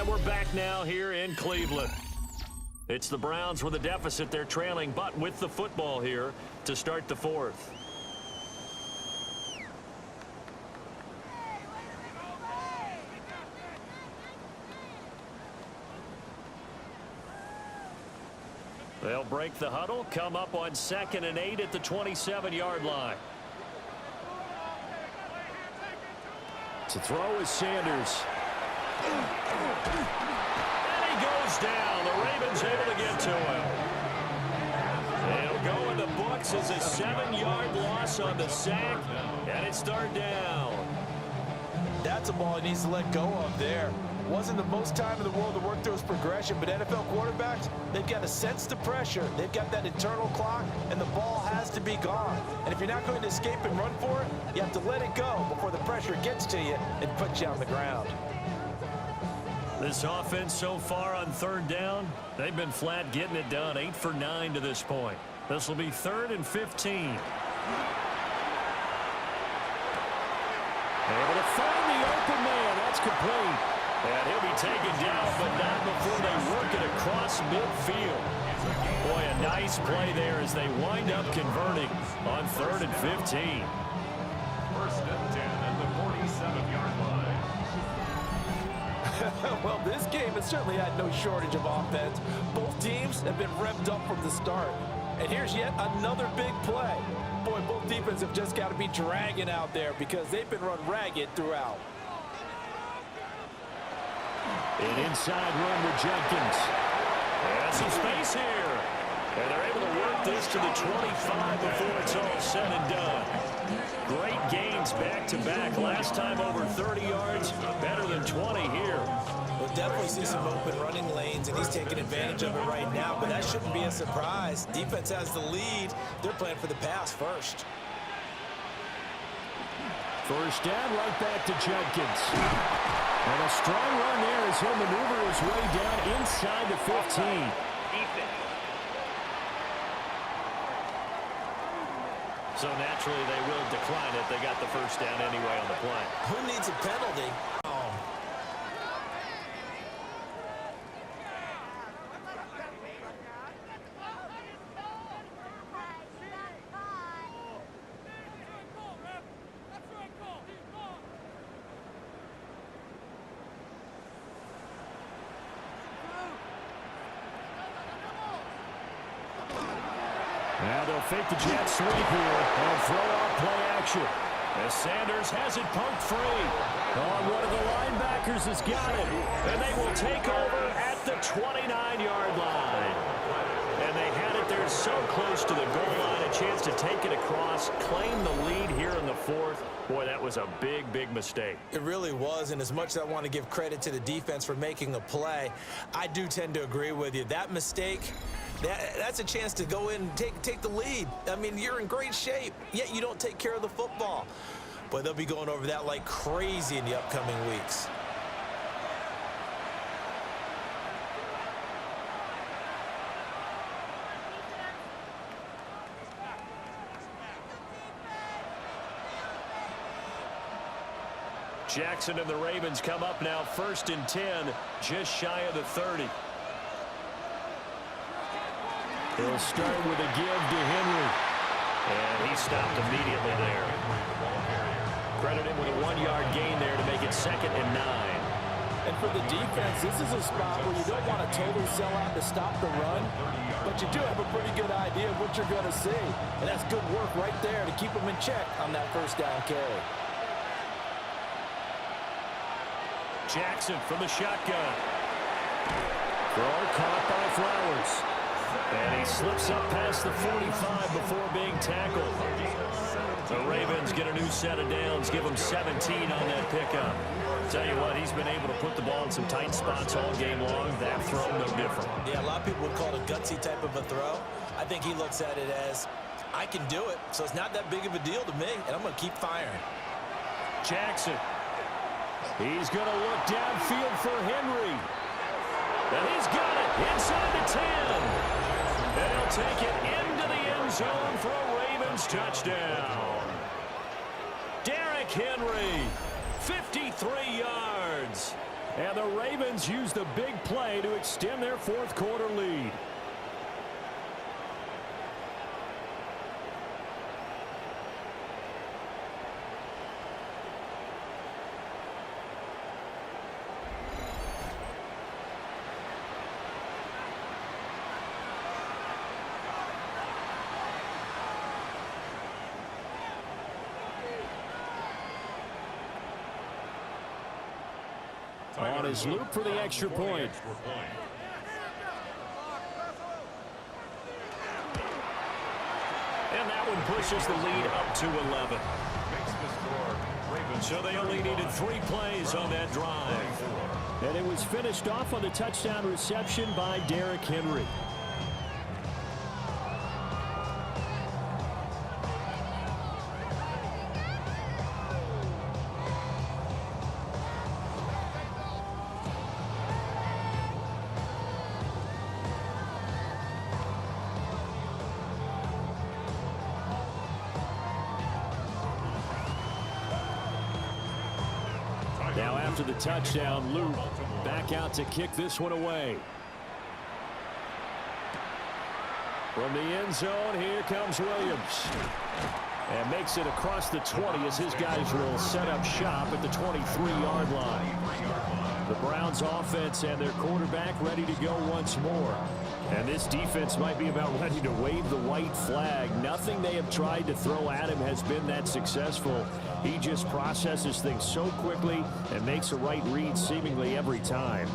We're back now here in Cleveland. It's the Browns with a deficit. They're trailing, but with the football here to start the fourth. They'll break the huddle, come up on 2nd and 8 at the 27-yard line. To throw is Sanders. And he goes down. The Ravens able to get to him. It'll go in the books as a 7-yard loss on the sack, and it's third down. That's a ball he needs to let go of there. Wasn't the most time in the world to work through his progression, but NFL quarterbacks, they've got to sense the pressure. They've got that internal clock, and the ball has to be gone. And if you're not going to escape and run for it, you have to let it go before the pressure gets to you and puts you on the ground. This offense so far on third down, they've been flat getting it done. 8 for 9 to this point. This will be 3rd and 15. Able to find the open man. That's complete. And he'll be taken down, but not before they work it across midfield. Boy, a nice play there as they wind up converting on 3rd and 15. 1st and 10 at the 47-yard line. Well, this game has certainly had no shortage of offense. Both teams have been revved up from the start. And here's yet another big play. Boy, both defenses have just got to be dragging out there because they've been run ragged throughout. An inside run with Jenkins. And some space here. And they're able to work this to the 25 before it's all said and done. Great gains back-to-back. Last time over 30 yards, better than 20 here. We'll definitely see some open running lanes, and he's taking advantage of it right now, but that shouldn't be a surprise. Defense has the lead. They're playing for the pass first. First down, right back to Jenkins. And a strong run there as he'll maneuver his way down inside the 15. So naturally they will decline it. They got the first down anyway on the play. Who needs a penalty? Oh. Now they'll fake the jet sweep here and throw out play action. As Sanders has it poked free. One of the linebackers has got it. And they will take over at the 29-yard line. And they had it there so close to the goal line. A chance to take it across, claim the lead here in the fourth. Boy, that was a big, big mistake. It really was, and as much as I want to give credit to the defense for making a play, I do tend to agree with you. That mistake, that's a chance to go in and take the lead. I mean, you're in great shape, yet you don't take care of the football. But they'll be going over that like crazy in the upcoming weeks. Jackson and the Ravens come up now 1st and 10, just shy of the 30. He'll start with a give to Henry. And he stopped immediately there. Credit him with a 1-yard gain there to make it 2nd and 9. And for the defense, this is a spot where you don't want to totally sell out to stop the run, but you do have a pretty good idea of what you're going to see. And that's good work right there to keep them in check on that first down carry. Jackson from the shotgun. Throw caught by Flowers. And he slips up past the 45 before being tackled. The Ravens get a new set of downs, give him 17 on that pickup. Tell you what, he's been able to put the ball in some tight spots all game long. That throw, no different. Yeah, a lot of people would call it a gutsy type of a throw. I think he looks at it as, I can do it, so it's not that big of a deal to me, and I'm going to keep firing. Jackson. He's going to look downfield for Henry. And he's got it inside the 10. And he'll take it into the end zone for a Ravens touchdown. Derrick Henry, 53 yards. And the Ravens use the big play to extend their fourth quarter lead. On his loop for the extra point. And that one pushes the lead up to 11. So they only needed 3 plays on that drive. And it was finished off on the touchdown reception by Derrick Henry. Now after the touchdown, Luke back out to kick this one away. From the end zone, here comes Williams. And makes it across the 20 as his guys will set up shop at the 23-yard line. The Browns offense and their quarterback ready to go once more. And this defense might be about ready to wave the white flag. Nothing they have tried to throw at him has been that successful. He just processes things so quickly and makes a right read seemingly every time.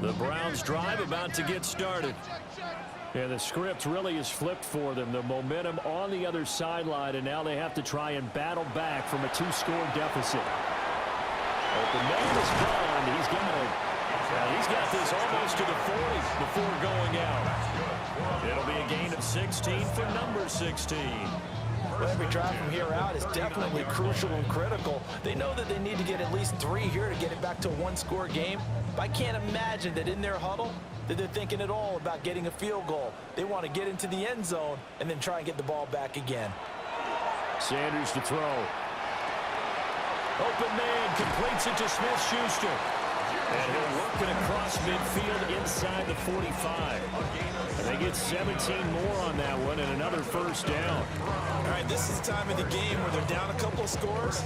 The Browns drive about to get started. And the script really is flipped for them. The momentum on the other sideline, and now they have to try and battle back from a 2-score deficit. Open man is gone. He's got it. He's got this almost to the 40 before going out. It'll be a gain of 16 for number 16. Well, every drive from here out is definitely crucial and critical. They know that they need to get at least 3 here to get it back to a 1-score game. But I can't imagine that in their huddle that they're thinking at all about getting a field goal. They want to get into the end zone and then try and get the ball back again. Sanders to throw. Open man completes it to Smith-Schuster. And he'll work it across midfield inside the 45. And they get 17 more on that one and another first down. All right, this is the time of the game where they're down a couple of scores,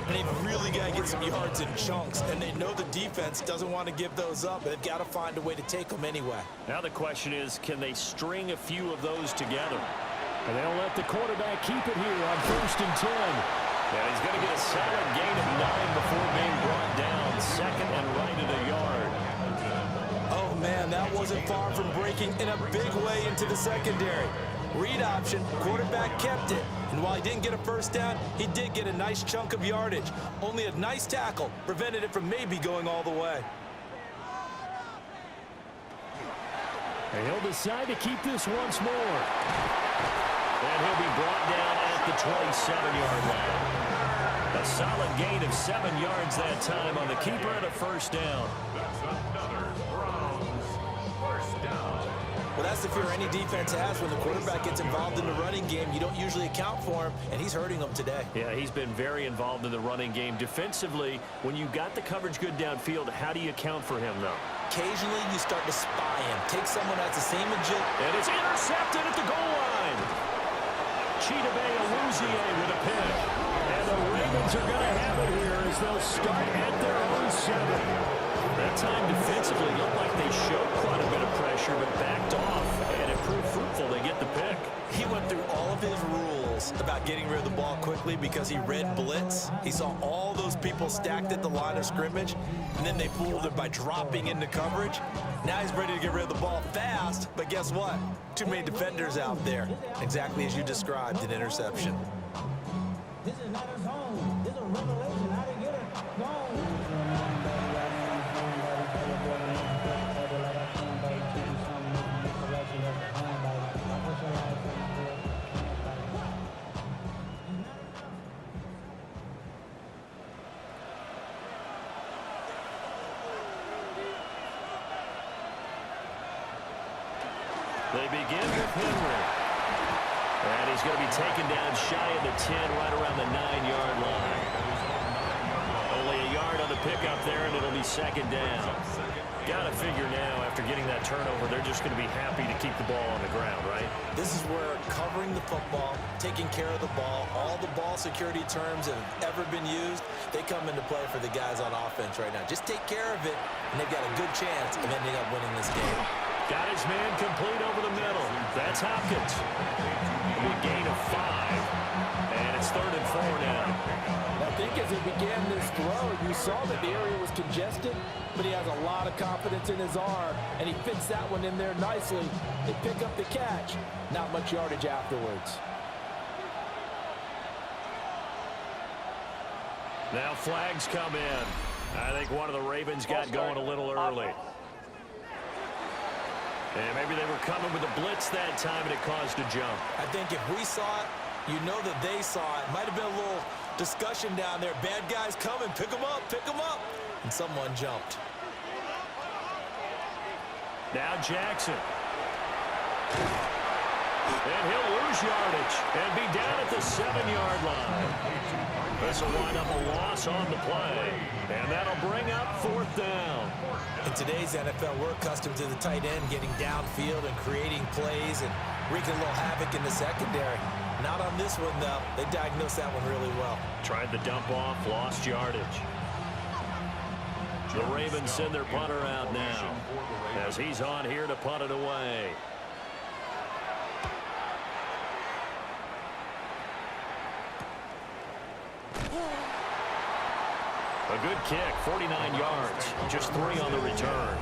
and they've really got to get some yards in chunks, and they know the defense doesn't want to give those up, but they've got to find a way to take them anyway. Now the question is, can they string a few of those together? And they'll let the quarterback keep it here on 1st and 10. And he's going to get a solid gain of 9 before being brought down. Second and right at a yard. Oh, man, that wasn't far from breaking in a big way into the secondary. Read option, quarterback kept it. And while he didn't get a first down, he did get a nice chunk of yardage. Only a nice tackle prevented it from maybe going all the way. And he'll decide to keep this once more. And he'll be brought down at the 27-yard line. A solid gain of 7 yards that time on the keeper and a first down. That's another Browns first down. Well, that's the fear any defense has when the quarterback gets involved in the running game. You don't usually account for him, and he's hurting them today. Yeah, he's been very involved in the running game. Defensively, when you got the coverage good downfield, how do you account for him, though? Occasionally, you start to spy him. Take someone that's the same agility. And it's intercepted at the goal line. Chidobe Awuzie with a pick. And the Ravens are going to have it here as they'll start at their own 7. That time defensively looked like they showed quite a bit of pressure but backed off, and it proved fruitful. They get the pick. He went through all of his rules about getting rid of the ball quickly because he read blitz. He saw all those people stacked at the line of scrimmage, and then they fooled him by dropping into coverage. Now he's ready to get rid of the ball fast, but guess what? Too many defenders out there. Exactly as you described, an interception. This is not a zone. This is a revelation. I didn't get it. Zone. They begin with Henry. And he's going to be taken down shy of the 10, right around the 9-yard line. Only a yard on the pickup there, and it'll be second down. Got to figure now, after getting that turnover, they're just going to be happy to keep the ball on the ground, right? This is where covering the football, taking care of the ball, all the ball security terms that have ever been used, they come into play for the guys on offense right now. Just take care of it, and they've got a good chance of ending up winning this game. Got his man complete over the middle. That's Hopkins. A gain of 5. And it's 3rd and 4 now. I think as he began this throw, you saw that the area was congested, but he has a lot of confidence in his arm, and he fits that one in there nicely. They pick up the catch. Not much yardage afterwards. Now flags come in. I think one of the Ravens got going a little early. And maybe they were coming with a blitz that time, and it caused a jump. I think if we saw it, you know that they saw it. Might have been a little discussion down there. Bad guys coming. Pick them up. Pick them up. And someone jumped. Now Jackson. And he'll lose yardage and be down at the 7-yard line. This will wind up a loss on the play. And that'll bring up 4th down. In today's NFL, we're accustomed to the tight end getting downfield and creating plays and wreaking a little havoc in the secondary. Not on this one, though. They diagnosed that one really well. Tried the dump off, lost yardage. The Ravens send their punter out now as he's on here to punt it away. A good kick, 49 yards, just 3 on the return.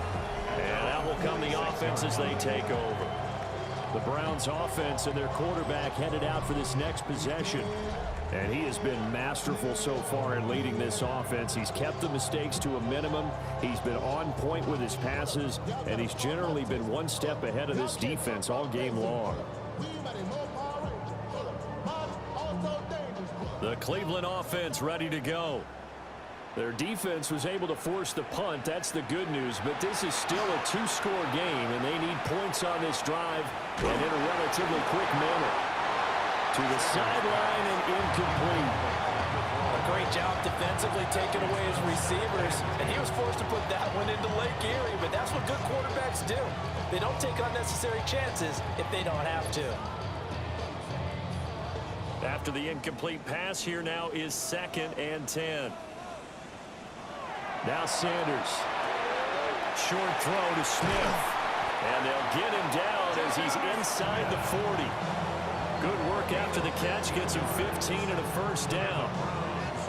And that will come the offense as they take over. The Browns offense and their quarterback headed out for this next possession. And he has been masterful so far in leading this offense. He's kept the mistakes to a minimum. He's been on point with his passes, and he's generally been one step ahead of this defense all game long. The Cleveland offense ready to go. Their defense was able to force the punt. That's the good news, but this is still a 2-score game, and they need points on this drive and in a relatively quick manner. To the sideline and incomplete. A great job defensively taking away his receivers, and he was forced to put that one into Lake Erie, but that's what good quarterbacks do. They don't take unnecessary chances if they don't have to. After the incomplete pass, here now is 2nd and 10. Now Sanders. Short throw to Smith. And they'll get him down as he's inside the 40. Good work after the catch. Gets him 15 and a first down.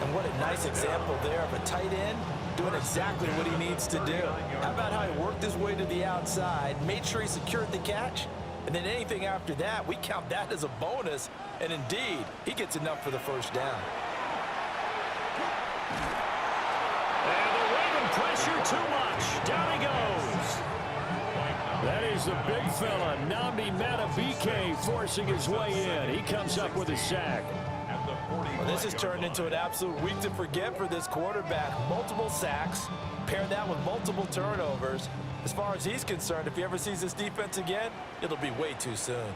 And what a nice example there of a tight end doing exactly what he needs to do. How about how he worked his way to the outside, made sure he secured the catch, and then anything after that, we count that as a bonus. And indeed, he gets enough for the first down. And the Raven pressure too much. Down he goes. That is the big fella, Nnamdi Madubuike, forcing his way in. He comes up with a sack. Well, this has turned into an absolute week to forget for this quarterback. Multiple sacks, pair that with multiple turnovers. As far as he's concerned, if he ever sees this defense again, it'll be way too soon.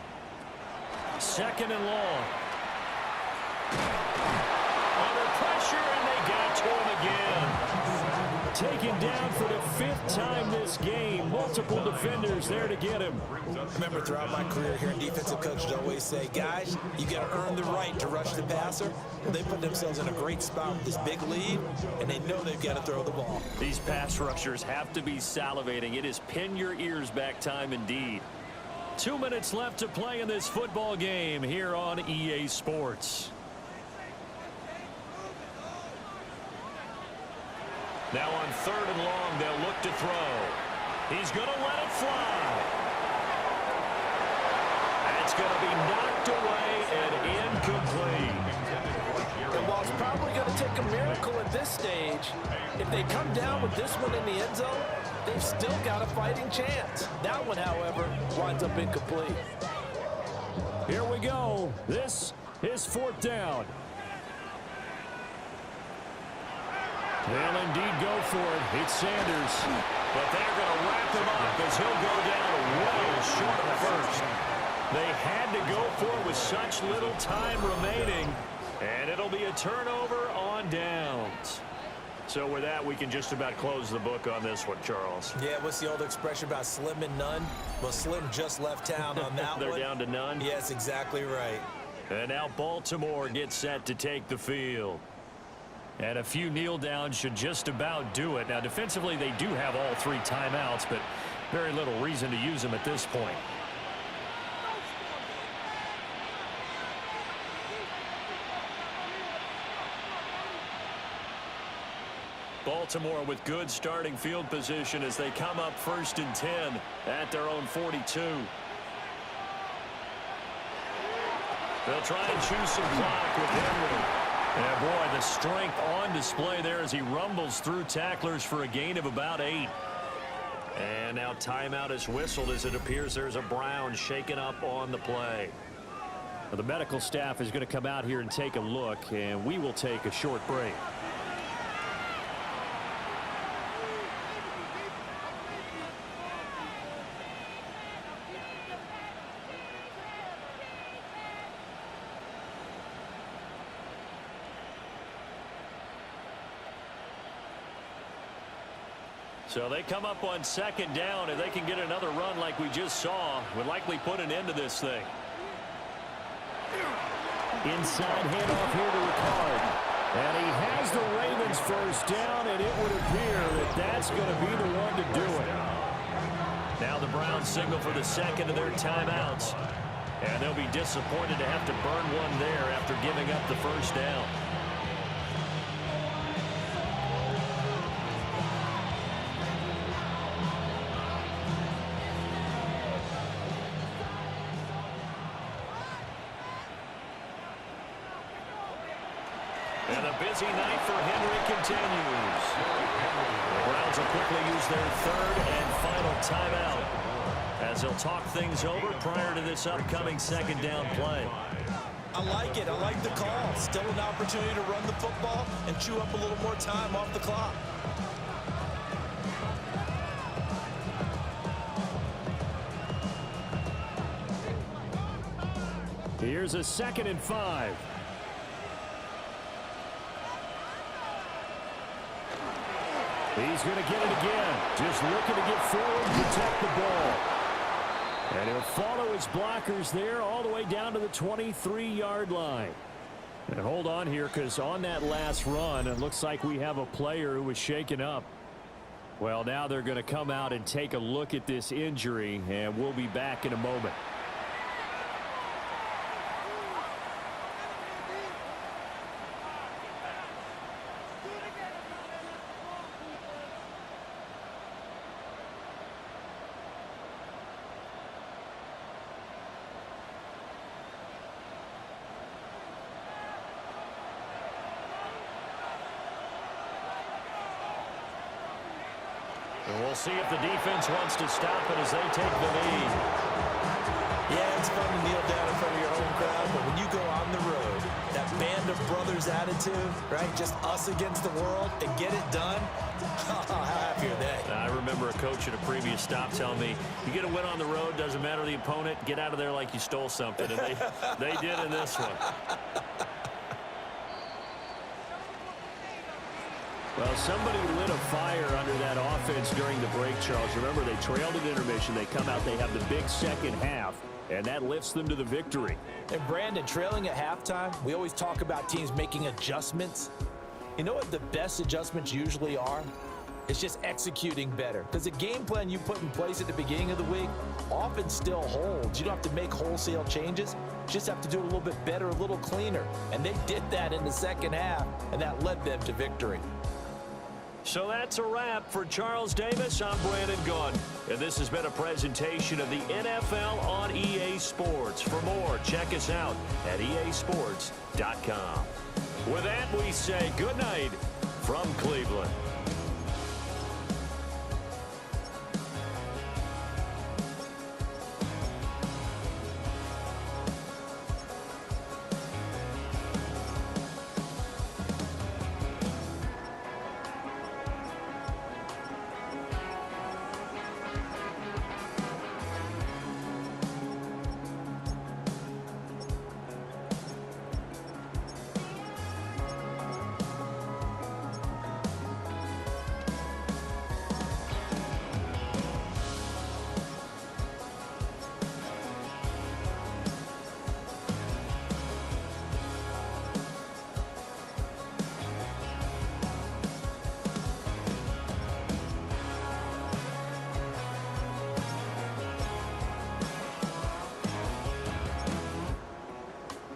2nd and long. Under pressure, and they got to him again. Taken down for the 5th time this game. Multiple defenders there to get him. Remember, throughout my career here in defensive coaches always say, guys, you got to earn the right to rush the passer. Well, they put themselves in a great spot with this big lead, and they know they've got to throw the ball. These pass rushers have to be salivating. It is pin your ears back time indeed. 2 minutes left to play in this football game here on EA Sports. Now on 3rd and long, they'll look to throw. He's going to let it fly. It's going to be knocked away and incomplete. And while it's probably going to take a miracle at this stage, if they come down with this one in the end zone, they've still got a fighting chance. That one, however, winds up incomplete. Here we go. This is 4th down. They'll indeed go for it. It's Sanders. But they're going to wrap him up as he'll go down well short of first. They had to go for it with such little time remaining. And it'll be a turnover on downs. So with that, we can just about close the book on this one, Charles. Yeah, what's the old expression about slim and none? Well, Slim just left town on that They're one. down to none? Yes, exactly right. And now Baltimore gets set to take the field. And a few kneel downs should just about do it. Now, defensively, they do have all 3 timeouts, but very little reason to use them at this point. Baltimore with good starting field position as they come up 1st and 10 at their own 42. They'll try and choose some clock with Henry. And boy, the strength on display there as he rumbles through tacklers for a gain of about 8. And now timeout is whistled as it appears there's a Brown shaken up on the play. The medical staff is going to come out here and take a look, and we will take a short break. So they come up on 2nd down. If they can get another run like we just saw, would likely put an end to this thing. Inside handoff here to Ricard. And he has the Ravens first down, and it would appear that that's going to be the one to do it. Now the Browns signal for the 2nd of their timeouts. And they'll be disappointed to have to burn one there after giving up the first down. And a busy night for Henry continues. The Browns will quickly use their 3rd and final timeout as they'll talk things over prior to this upcoming 2nd down play. I like it. I like the call. Still an opportunity to run the football and chew up a little more time off the clock. Here's a 2nd and 5. He's going to get it again. Just looking to get forward and protect the ball. And he'll follow his blockers there all the way down to the 23-yard line. And hold on here, because on that last run, it looks like we have a player who was shaken up. Well, now they're going to come out and take a look at this injury, and we'll be back in a moment. And we'll see if the defense wants to stop it as they take the lead. Yeah, it's fun to kneel down in front of your home crowd, but when you go on the road, that band of brothers attitude, right? Just us against the world and get it done. How happy are they? I remember a coach at a previous stop telling me, you get a win on the road, doesn't matter the opponent, get out of there like you stole something. And they did in this one. Well, somebody lit a fire under that offense during the break, Charles. Remember, they trailed at intermission. They come out, they have the big second half, and that lifts them to the victory. And Brandon, trailing at halftime, we always talk about teams making adjustments. You know what the best adjustments usually are? It's just executing better. Because the game plan you put in place at the beginning of the week often still holds. You don't have to make wholesale changes. You just have to do it a little bit better, a little cleaner. And they did that in the second half, and that led them to victory. So that's a wrap for Charles Davis. I'm Brandon Gaudin, and this has been a presentation of the NFL on EA Sports. For more, check us out at easports.com. With that, we say good night from Cleveland.